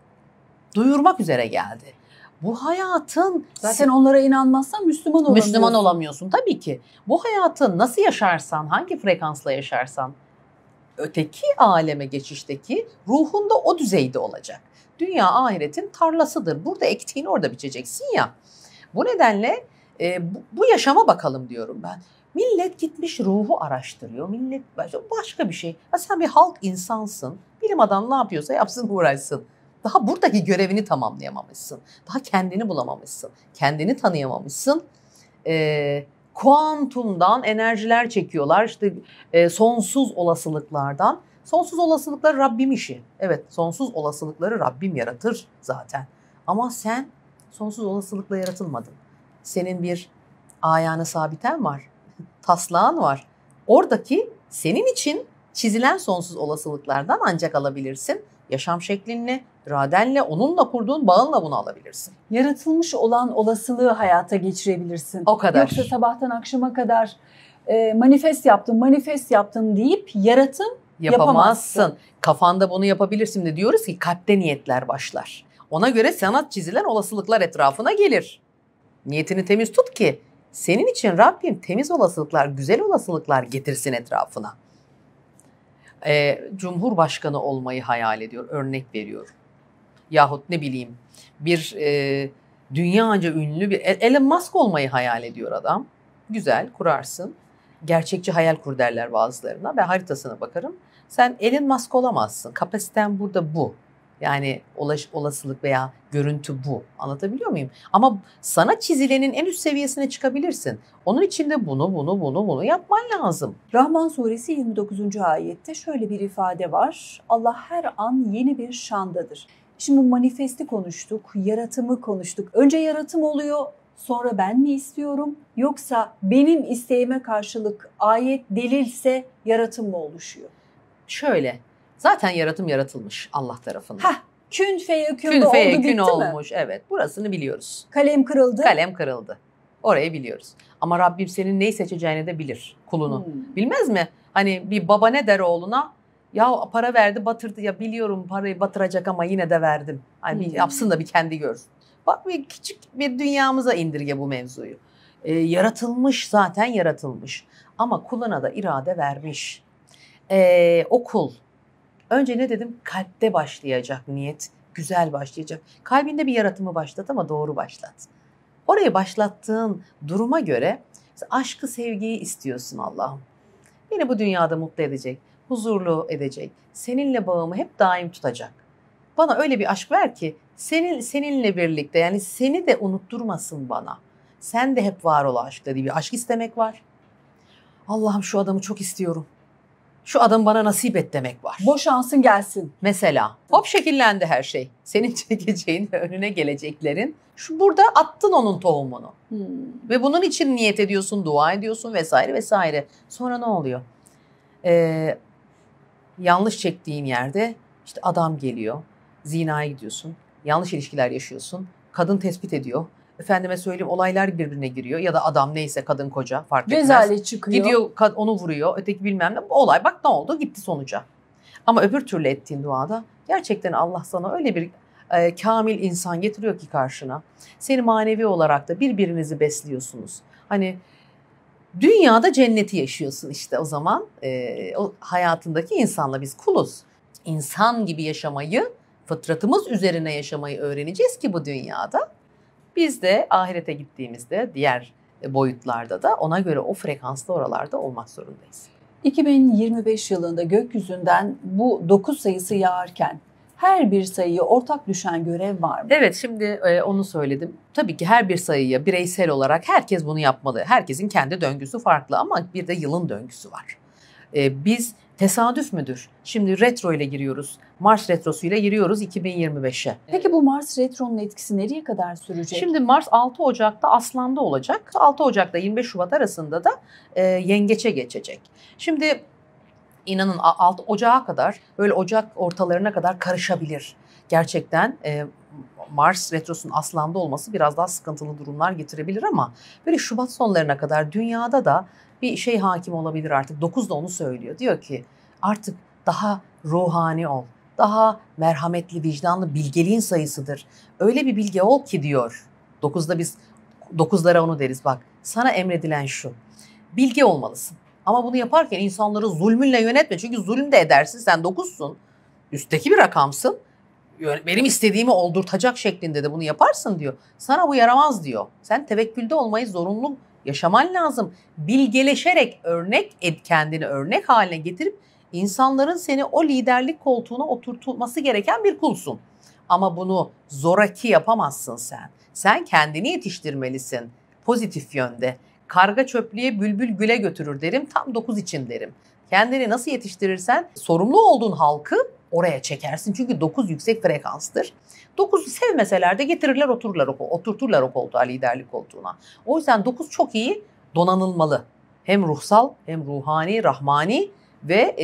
duyurmak üzere geldi. Bu hayatın...
Zaten onlara inanmazsan Müslüman olamıyorsun.
Müslüman olamıyorsun tabii ki. Bu hayatı nasıl yaşarsan, hangi frekansla yaşarsan öteki aleme geçişteki ruhunda o düzeyde olacak. Dünya ahiretin tarlasıdır. Burada ektiğini orada biçeceksin ya. Bu nedenle bu yaşama bakalım diyorum ben. Millet gitmiş ruhu araştırıyor. Millet başka bir şey. Ya sen bir halk insansın. Bilim adam ne yapıyorsa yapsın uğraşsın. Daha buradaki görevini tamamlayamamışsın. Daha kendini bulamamışsın. Kendini tanıyamamışsın. Kuantumdan enerjiler çekiyorlar. İşte sonsuz olasılıklardan. Sonsuz olasılıklar Rabbim işi. Evet, sonsuz olasılıkları Rabbim yaratır zaten. Ama sen sonsuz olasılıkla yaratılmadın. Senin bir ayağına sabiten var. Taslağın var. Oradaki senin için çizilen sonsuz olasılıklardan ancak alabilirsin. Yaşam şeklinle, iradenle, onunla kurduğun bağınla bunu alabilirsin.
Yaratılmış olan olasılığı hayata geçirebilirsin.
O kadar.
Yoksa sabahtan akşama kadar manifest yaptım deyip yaratım yapamazsın.
Kafanda bunu yapabilirsin de diyoruz ki kalpte niyetler başlar. Ona göre sanat çizilen olasılıklar etrafına gelir. Niyetini temiz tut ki senin için Rabbim temiz olasılıklar, güzel olasılıklar getirsin etrafına. Cumhurbaşkanı olmayı hayal ediyor, örnek veriyorum. Yahut ne bileyim bir dünyaca ünlü bir Elon Musk olmayı hayal ediyor adam. Güzel, kurarsın. Gerçekçi hayal kur derler bazılarına. Ben haritasına bakarım. Sen Elon Musk olamazsın. Kapasiten burada bu. Yani olasılık veya görüntü bu. Anlatabiliyor muyum? Ama sana çizilenin en üst seviyesine çıkabilirsin. Onun için de bunu yapman lazım.
Rahman suresi 29. ayette şöyle bir ifade var. Allah her an yeni bir şandadır. Şimdi bu manifesti konuştuk, yaratımı konuştuk. Önce yaratım oluyor, sonra ben mi istiyorum? Yoksa benim isteğime karşılık ayet delilse yaratım mı oluşuyor?
Şöyle, zaten yaratım yaratılmış Allah tarafından.
Kün feyekün oldu, bitti
olmuş.
mi?
Evet, burasını biliyoruz.
Kalem kırıldı.
Kalem kırıldı. Orayı biliyoruz. Ama Rabbim senin neyi seçeceğini de bilir kulunu. Bilmez mi? Hani bir baba ne der oğluna? Ya para verdi batırdı, ya biliyorum parayı batıracak ama yine de verdim. Hani bir yapsın da bir kendi görsün. Bak bir küçük bir dünyamıza indirge bu mevzuyu. Yaratılmış, zaten yaratılmış. Ama kuluna da irade vermiş. O kul. Önce ne dedim? Kalpte başlayacak niyet. Güzel başlayacak. Kalbinde bir yaratımı başlat ama doğru başlat. Orayı başlattığın duruma göre aşkı, sevgiyi istiyorsun Allah'ım. Beni bu dünyada mutlu edecek, huzurlu edecek, seninle bağımı hep daim tutacak. Bana öyle bir aşk ver ki seninle birlikte, yani seni de unutturmasın bana. Sen de hep var ol aşkta diye bir aşk istemek var. Allah'ım şu adamı çok istiyorum. Şu adamı bana nasip et demek var.
Boşansın gelsin.
Mesela hop şekillendi her şey. Senin çekeceğin ve önüne geleceklerin. Burada attın onun tohumunu. Ve bunun için niyet ediyorsun, dua ediyorsun vesaire vesaire. Sonra ne oluyor? Yanlış çektiğin yerde işte adam geliyor. Zinaya gidiyorsun. Yanlış ilişkiler yaşıyorsun. Kadın tespit ediyor. Efendime söyleyeyim, olaylar birbirine giriyor. Ya da adam neyse, kadın koca fark etmez.
Rezalet çıkıyor.
Gidiyor onu vuruyor. Öteki bilmem ne. Olay bak ne oldu, gitti sonuca. Ama öbür türlü ettiğin duada gerçekten Allah sana öyle bir kamil insan getiriyor ki karşına. Seni manevi olarak da birbirinizi besliyorsunuz. Hani dünyada cenneti yaşıyorsun işte o zaman. O hayatındaki insanla biz kuluz. İnsan gibi yaşamayı, fıtratımız üzerine yaşamayı öğreneceğiz ki bu dünyada. Biz de ahirete gittiğimizde diğer boyutlarda da ona göre o frekanslı oralarda olmak zorundayız.
2025 yılında gökyüzünden bu 9 sayısı yağarken her bir sayıya ortak düşen görev var mı?
Evet, şimdi onu söyledim. Tabii ki her bir sayıya bireysel olarak herkes bunu yapmalı. Herkesin kendi döngüsü farklı ama bir de yılın döngüsü var. Biz tesadüf müdür? Şimdi retro ile giriyoruz. Mars retrosu ile giriyoruz 2025'e.
Peki bu Mars retronun etkisi nereye kadar sürecek?
Şimdi Mars 6 Ocak'ta Aslan'da olacak. 6 Ocak'ta 25 Şubat arasında da Yengeç'e geçecek. Şimdi inanın 6 Ocak'a kadar, böyle Ocak ortalarına kadar karışabilir. Gerçekten Mars retrosunun Aslan'da olması biraz daha sıkıntılı durumlar getirebilir ama böyle Şubat sonlarına kadar dünyada da bir şey hakim olabilir artık. 9 da onu söylüyor. Diyor ki artık daha ruhani ol. Daha merhametli, vicdanlı, bilgeliğin sayısıdır. Öyle bir bilge ol ki diyor. 9'da biz 9'lara onu deriz, bak sana emredilen şu. Bilge olmalısın. Ama bunu yaparken insanları zulmünle yönetme. Çünkü zulüm de edersin. Sen 9'sun. Üstteki bir rakamsın. Benim istediğimi oldurtacak şeklinde de bunu yaparsın diyor. Sana bu yaramaz diyor. Sen tevekkülde olmayı zorunlu yaşaman lazım. Bilgeleşerek kendini örnek haline getirip insanların seni o liderlik koltuğuna oturtulması gereken bir kulsun. Ama bunu zoraki yapamazsın sen. Sen kendini yetiştirmelisin pozitif yönde. Karga çöplüğe, bülbül güle götürür derim. Tam 9 için derim. Kendini nasıl yetiştirirsen sorumlu olduğun halkı oraya çekersin. Çünkü 9 yüksek frekanstır. 9'u sevmeseler de getirirler, oturturlar o koltuğa, liderlik koltuğuna. O yüzden 9 çok iyi donanılmalı. Hem ruhsal hem ruhani, rahmani ve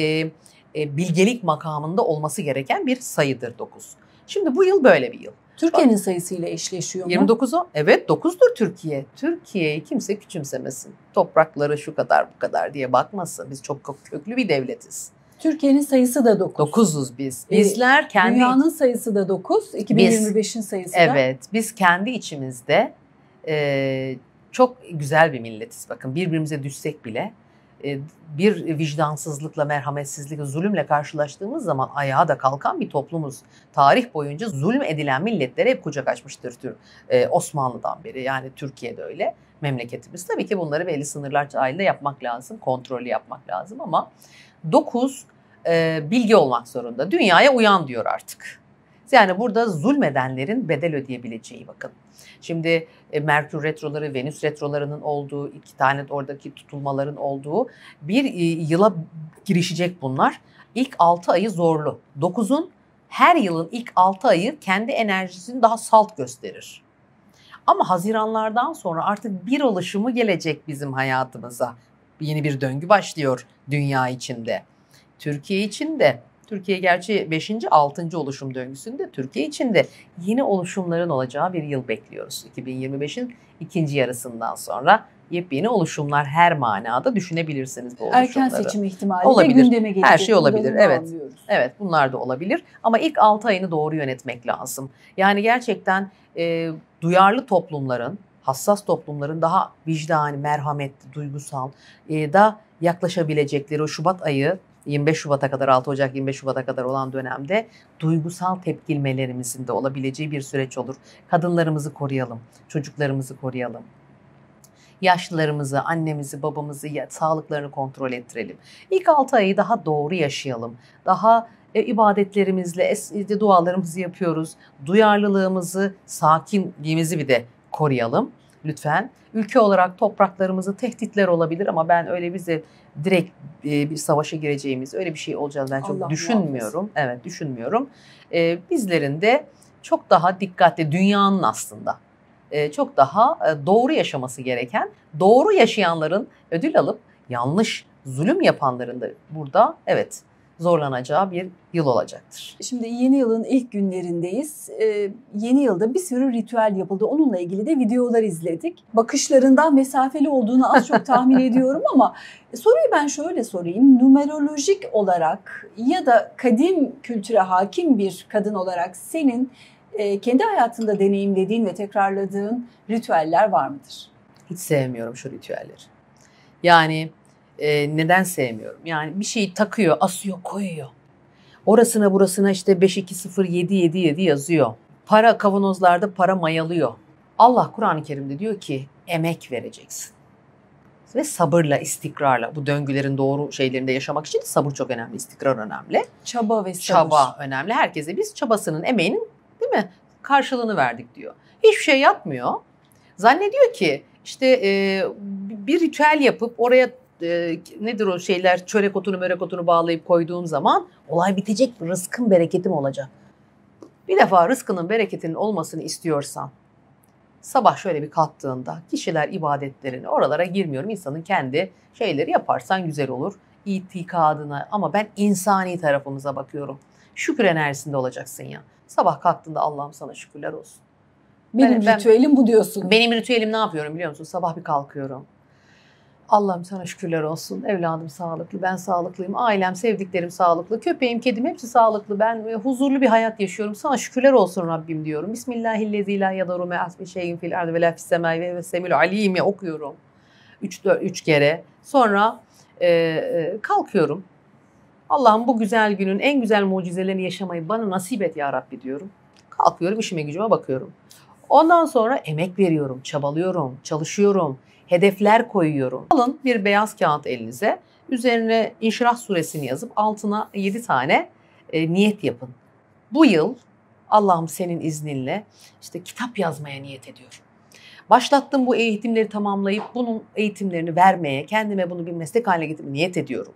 bilgelik makamında olması gereken bir sayıdır 9. Şimdi bu yıl böyle bir yıl.
Türkiye'nin sayısıyla eşleşiyor mu?
29'u evet 9'dur Türkiye. Türkiye'yi kimse küçümsemesin. Toprakları şu kadar bu kadar diye bakmasın. Biz çok köklü bir devletiz.
Türkiye'nin sayısı da 9.
9'uz biz. Bizler kendi...
Dünyanın sayısı da 9, 2025'in sayısı da.
Evet, biz kendi içimizde çok güzel bir milletiz. Bakın birbirimize düşsek bile bir vicdansızlıkla, merhametsizlikle, zulümle karşılaştığımız zaman ayağa da kalkan bir toplumuz. Tarih boyunca zulüm edilen milletlere hep kucak açmıştır Osmanlı'dan beri. Yani Türkiye'de öyle, memleketimiz. Tabii ki bunları belli sınırlar dahilinde yapmak lazım, kontrollü yapmak lazım ama 9 bilgi olmak zorunda. Dünyaya uyan diyor artık. Yani burada zulmedenlerin bedel ödeyebileceği, bakın. Şimdi Merkür retroları, Venüs retrolarının olduğu, 2 tane oradaki tutulmaların olduğu bir yıla girişecek bunlar. İlk 6 ayı zorlu. 9'un her yılın ilk 6 ayı kendi enerjisini daha salt gösterir. Ama Haziranlardan sonra artık bir oluşumu gelecek bizim hayatımıza. Yeni bir döngü başlıyor dünya içinde. Türkiye için de, Türkiye gerçi 5. 6. oluşum döngüsünde, Türkiye için de yeni oluşumların olacağı bir yıl bekliyoruz. 2025'in ikinci yarısından sonra yepyeni oluşumlar her manada düşünebilirsiniz bu oluşumları.
Erken seçim ihtimali
olabilir.
de gündeme gelecek.
Her şey olabilir. Evet.
Anlıyoruz.
Evet, bunlar da olabilir. Ama ilk 6 ayını doğru yönetmek lazım. Yani gerçekten duyarlı toplumların, hassas toplumların daha vicdani, merhametli, duygusal da yaklaşabilecekleri o Şubat ayı, 25 Şubat'a kadar, 6 Ocak 25 Şubat'a kadar olan dönemde duygusal tepkilmelerimizin de olabileceği bir süreç olur. Kadınlarımızı koruyalım, çocuklarımızı koruyalım. Yaşlılarımızı, annemizi, babamızı, sağlıklarını kontrol ettirelim. İlk 6 ayı daha doğru yaşayalım. Daha ibadetlerimizle dualarımızı yapıyoruz. Duyarlılığımızı, sakinliğimizi bir de koruyalım lütfen. Ülke olarak topraklarımızı tehditler olabilir ama ben öyle bize direkt bir savaşa gireceğimiz, öyle bir şey olacağını ben çok düşünmüyorum. Evet, düşünmüyorum. Bizlerin de çok daha dikkatli, dünyanın aslında çok daha doğru yaşaması gereken, doğru yaşayanların ödül alıp yanlış, zulüm yapanların da burada evet zorlanacağı bir yıl olacaktır.
Şimdi yeni yılın ilk günlerindeyiz. Yeni yılda bir sürü ritüel yapıldı. Onunla ilgili de videolar izledik. Bakışlarından mesafeli olduğunu az çok tahmin ediyorum ama soruyu ben şöyle sorayım. Numerolojik olarak ya da kadim kültüre hakim bir kadın olarak senin kendi hayatında deneyimlediğin ve tekrarladığın ritüeller var mıdır?
Hiç sevmiyorum şu ritüelleri. Yani neden sevmiyorum? Yani bir şeyi takıyor, asıyor, koyuyor. Orasına burasına işte 520777 yazıyor. Para kavanozlarda para mayalıyor. Allah Kur'an-ı Kerim'de diyor ki emek vereceksin. Ve sabırla, istikrarla bu döngülerin doğru şeylerinde yaşamak için sabır çok önemli, istikrar önemli.
Çaba ve sabır.
Çaba önemli. Herkese biz çabasının, emeğinin değil mi karşılığını verdik diyor. Hiçbir şey yapmıyor. Zannediyor ki işte bir ritüel yapıp oraya nedir o şeyler çörek otunu mörek otunu bağlayıp koyduğum zaman olay bitecek, rızkın bereketim olacak. Bir defa rızkının bereketinin olmasını istiyorsan sabah şöyle bir kalktığında kişiler ibadetlerini oralara girmiyorum. İnsanın kendi şeyleri yaparsan güzel olur. İtikadına ama ben insani tarafımıza bakıyorum. Şükür enerjisinde olacaksın ya. Sabah kalktığında Allah'ım sana şükürler olsun.
Benim ritüelim bu diyorsun.
Benim ritüelim ne yapıyorum biliyor musun? Sabah bir kalkıyorum. Allah'ım sana şükürler olsun. Evladım sağlıklı, ben sağlıklıyım. Ailem, sevdiklerim sağlıklı. Köpeğim, kedim hepsi sağlıklı. Ben huzurlu bir hayat yaşıyorum. Sana şükürler olsun Rabbim diyorum. Bismillahillezî lâ yadurru me'asmi şeyin fil ardı ve lâ fissemâi ve semîl alîmi okuyorum. 3 kere. Sonra kalkıyorum. Allah'ım bu güzel günün en güzel mucizelerini yaşamayı bana nasip et ya Rabbi diyorum. Kalkıyorum, işime gücüme bakıyorum. Ondan sonra emek veriyorum, çabalıyorum, çalışıyorum. Hedefler koyuyorum. Alın bir beyaz kağıt elinize. Üzerine İnşirah suresini yazıp altına 7 tane niyet yapın. Bu yıl Allah'ım senin izninle işte kitap yazmaya niyet ediyorum. Başlattığım bu eğitimleri tamamlayıp bunun eğitimlerini vermeye, kendime bunu bir meslek haline getirmeye niyet ediyorum.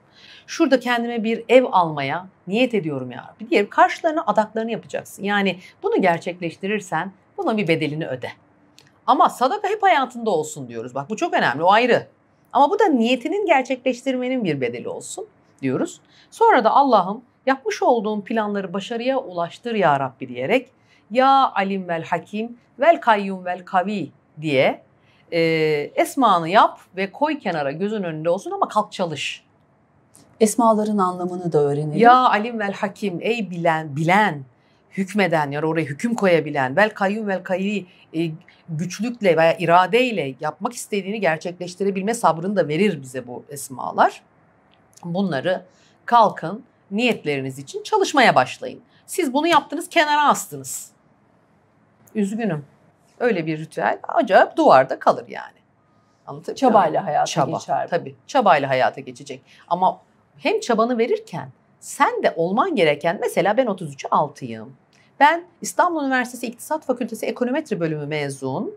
Şurada kendime bir ev almaya niyet ediyorum ya Rabbi diye karşılarına adaklarını yapacaksın. Yani bunu gerçekleştirirsen buna bir bedelini öde. Ama sadaka hep hayatında olsun diyoruz. Bak bu çok önemli, o ayrı. Ama bu da niyetinin gerçekleştirmenin bir bedeli olsun diyoruz. Sonra da Allah'ım yapmış olduğum planları başarıya ulaştır ya Rabbi diyerek ya alim vel hakim vel kayyum vel kavi diye esmanı yap ve koy kenara gözün önünde olsun ama kalk çalış.
Esmaların anlamını da öğrenelim.
Ya alim vel hakim ey bilen, hükmeden yani oraya hüküm koyabilen vel kayyum vel kavi güçlükle veya iradeyle yapmak istediğini gerçekleştirebilme sabrını da verir bize bu esmalar. Bunları kalkın niyetleriniz için çalışmaya başlayın. Siz bunu yaptınız kenara astınız. Üzgünüm. Öyle bir ritüel acayip duvarda kalır yani. Anlatabiliyor muyum?
Çabayla hayata geçer.
Tabii çabayla hayata geçecek. Ama hem çabanı verirken sen de olman gereken mesela ben 33'ü 6'yım. Ben İstanbul Üniversitesi İktisat Fakültesi Ekonometri Bölümü mezun,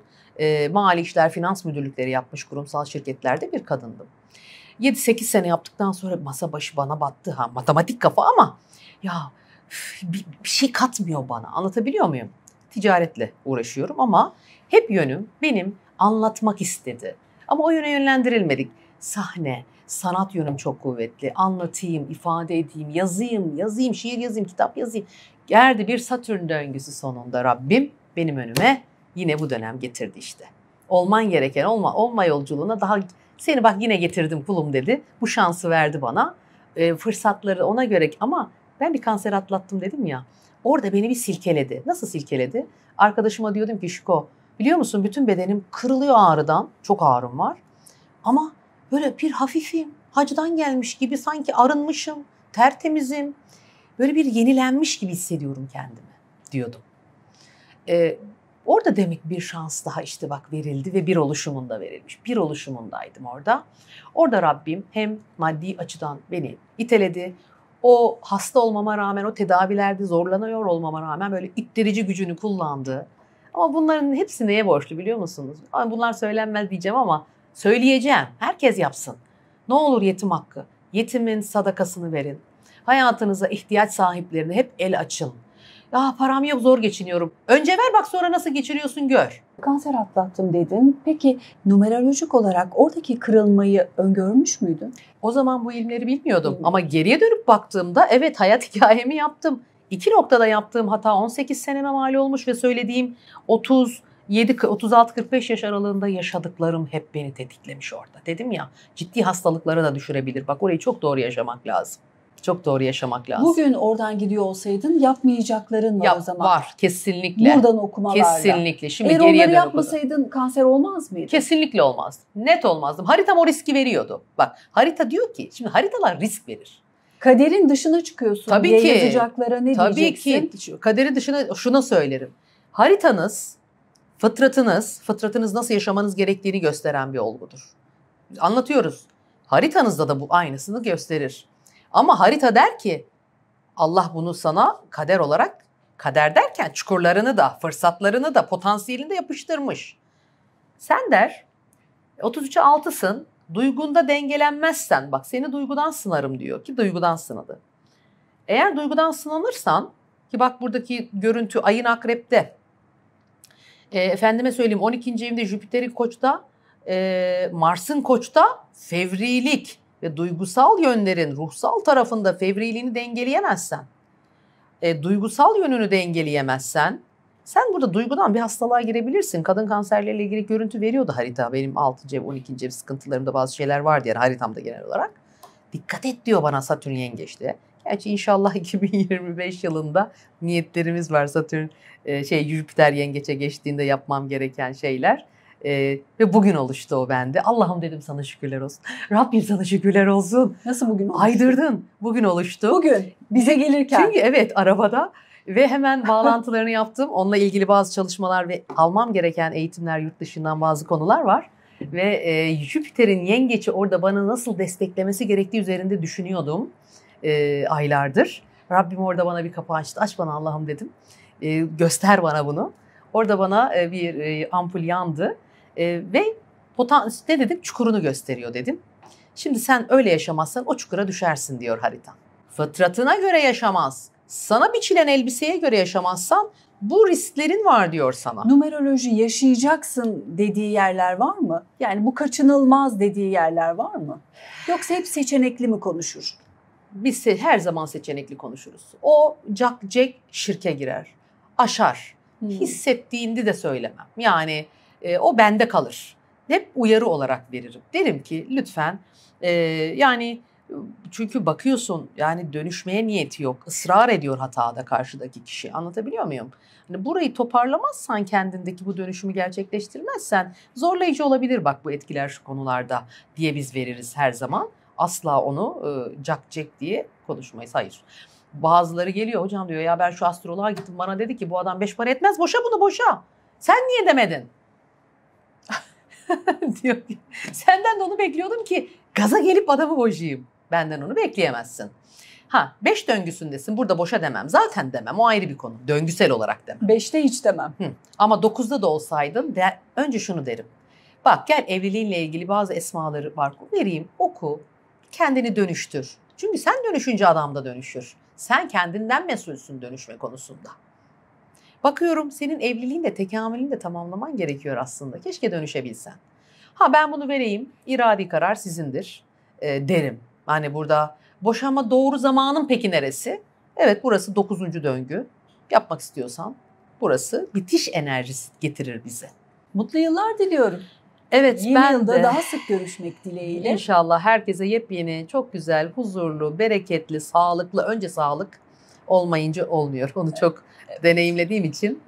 mali işler, finans müdürlükleri yapmış kurumsal şirketlerde bir kadındım. 7-8 sene yaptıktan sonra masa başı bana battı. Matematik kafa ama ya bir şey katmıyor bana. Anlatabiliyor muyum? Ticaretle uğraşıyorum ama hep yönüm benim anlatmak istedi. Ama o yöne yönlendirilmedik. Sahne, sanat yönüm çok kuvvetli. Anlatayım, ifade edeyim, yazayım, şiir yazayım, kitap yazayım. Geldi bir Satürn döngüsü sonunda Rabbim benim önüme yine bu dönem getirdi işte. Olman gereken olma yolculuğuna daha seni bak yine getirdim kulum dedi. Bu şansı verdi bana. Fırsatları ona göre ama ben bir kanser atlattım dedim ya. Orada beni bir silkeledi. Nasıl silkeledi? Arkadaşıma diyordum ki Şiko biliyor musun bütün bedenim kırılıyor ağrıdan. Çok ağrım var. Ama böyle bir hafifim. Hacdan gelmiş gibi sanki arınmışım. Tertemizim. Böyle bir yenilenmiş gibi hissediyorum kendimi diyordum. Orada demek bir şans daha işte bak verildi ve bir oluşumunda verilmiş. Bir oluşumundaydım orada. Orada Rabbim hem maddi açıdan beni iteledi. o hasta olmama rağmen, o tedavilerde zorlanıyor olmama rağmen böyle ittirici gücünü kullandı. Ama bunların hepsi neye borçlu biliyor musunuz? Bunlar söylenmez diyeceğim ama söyleyeceğim. Herkes yapsın. Ne olur yetim hakkı. Yetimin sadakasını verin. Hayatınıza ihtiyaç sahiplerine hep el açın. Ya param yok, zor geçiniyorum. Önce ver bak, sonra nasıl geçiriyorsun gör.
Kanser atlattım dedin. Peki numerolojik olarak oradaki kırılmayı öngörmüş müydün?
O zaman bu ilimleri bilmiyordum. Ama geriye dönüp baktığımda evet, hayat hikayemi yaptım. 2 noktada yaptığım hata 18 seneme mal olmuş ve söylediğim 36-45 yaş aralığında yaşadıklarım hep beni tetiklemiş orada. Dedim ya, ciddi hastalıkları da düşürebilir. Bak, orayı çok doğru yaşamak lazım. Çok doğru yaşamak lazım.
Bugün oradan gidiyor olsaydın yapmayacakların var o zaman.
Var, kesinlikle.
Buradan okumalarla.
Kesinlikle. Şimdi
eğer
geriye
onları
dönüp
yapmasaydın kanser olmaz mıydı?
Kesinlikle olmazdı. Net olmazdım. Haritam o riski veriyordu. Bak, harita diyor ki, şimdi haritalar risk verir.
Kaderin dışına çıkıyorsun.
Tabii
diye
ki.
Yazacaklara ne diyeceksin?
Tabii ki. Kaderin dışına şunu söylerim. Haritanız, fıtratınız nasıl yaşamanız gerektiğini gösteren bir olgudur. Anlatıyoruz. Haritanızda da bu aynısını gösterir. Ama harita der ki Allah bunu sana kader olarak, kader derken çukurlarını da, fırsatlarını da, potansiyelini de yapıştırmış. Sen der 33'e 6'sın, duygunda dengelenmezsen, bak seni duygudan sınarım diyor ki duygudan sınadı. Eğer duygudan sınanırsan, ki bak buradaki görüntü ayın akrepte, efendime söyleyeyim 12. evimde Jüpiter'in Koç'ta, Mars'ın Koç'ta, fevrilik ve duygusal yönlerin ruhsal tarafında fevriliğini dengeleyemezsen, duygusal yönünü dengeleyemezsen, sen burada duygudan bir hastalığa girebilirsin. Kadın kanserleriyle ilgili görüntü veriyordu harita. Benim 6. ev, 12. ev sıkıntılarımda bazı şeyler vardı yani haritamda genel olarak. Dikkat et diyor bana Satürn yengeçte. Gerçi inşallah 2025 yılında niyetlerimiz var, Satürn Jüpiter yengeçe geçtiğinde yapmam gereken şeyler. Ve bugün oluştu o bende. Allah'ım dedim, sana şükürler olsun. Rabbim sana şükürler olsun.
Nasıl bugün oluştu?
Aydırdın. Bugün oluştu.
Bugün bize gelirken.
Çünkü evet, arabada ve hemen bağlantılarını yaptım. Onunla ilgili bazı çalışmalar ve almam gereken eğitimler, yurt dışından bazı konular var. Ve Jüpiter'in yengeçi orada bana nasıl desteklemesi gerektiği üzerinde düşünüyordum aylardır. Rabbim orada bana bir kapı açtı. Aç bana Allah'ım dedim. Göster bana bunu. Orada bana bir ampul yandı ve ne dedim, çukurunu gösteriyor dedim. Şimdi sen öyle yaşamazsan o çukura düşersin diyor haritan. Fıtratına göre yaşamaz, sana biçilen elbiseye göre yaşamazsan bu risklerin var diyor sana.
Numeroloji yaşayacaksın dediği yerler var mı? Yani bu kaçınılmaz dediği yerler var mı? Yoksa hep seçenekli mi konuşur?
Biz her zaman seçenekli konuşuruz. O cak şirke girer, aşar. Hissettiğinde de söylemem. Yani o bende kalır. Hep uyarı olarak veririm. Derim ki lütfen yani çünkü bakıyorsun yani dönüşmeye niyeti yok. Israr ediyor hatada karşıdaki kişi. Anlatabiliyor muyum? Hani burayı toparlamazsan, kendindeki bu dönüşümü gerçekleştirmezsen zorlayıcı olabilir bak bu etkiler şu konularda diye biz veririz her zaman. Asla onu cak diye konuşmayız. Hayır. Bazıları geliyor, hocam diyor ya ben şu astroloğa gittim, bana dedi ki bu adam 5 para etmez, boşa bunu boşa. Sen niye demedin? diyor. Senden de onu bekliyordum ki gaza gelip adamı boşayayım. Benden onu bekleyemezsin. 5 döngüsündesin, burada boşa demem. Zaten demem, o ayrı bir konu. Döngüsel olarak demem.
5'te hiç demem.
Ama 9'da da olsaydım önce şunu derim. Bak gel, evliliğinle ilgili bazı esmaları var. Vereyim, oku, kendini dönüştür. Çünkü sen dönüşünce adam da dönüşür. Sen kendinden mesulsün dönüşme konusunda. Bakıyorum senin evliliğin de tekamülünü de tamamlaman gerekiyor aslında. Keşke dönüşebilsen. Ben bunu vereyim, iradi karar sizindir derim. Hani burada boşanma doğru zamanın peki neresi? Evet, burası 9. döngü. Yapmak istiyorsan burası bitiş enerjisi getirir bize.
Mutlu yıllar diliyorum.
Evet,
yeni
ben
yılda
de
daha sık görüşmek dileğiyle.
İnşallah herkese yepyeni, çok güzel, huzurlu, bereketli, sağlıklı. Önce sağlık olmayınca olmuyor. Onu çok deneyimlediğim için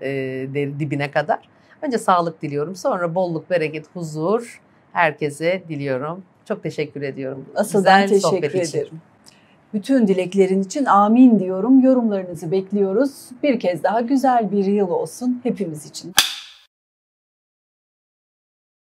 dibine kadar. Önce sağlık diliyorum. Sonra bolluk, bereket, huzur herkese diliyorum. Çok teşekkür ediyorum.
Asıl ben teşekkür ederim. Bütün dileklerin için amin diyorum. Yorumlarınızı bekliyoruz. Bir kez daha güzel bir yıl olsun hepimiz için.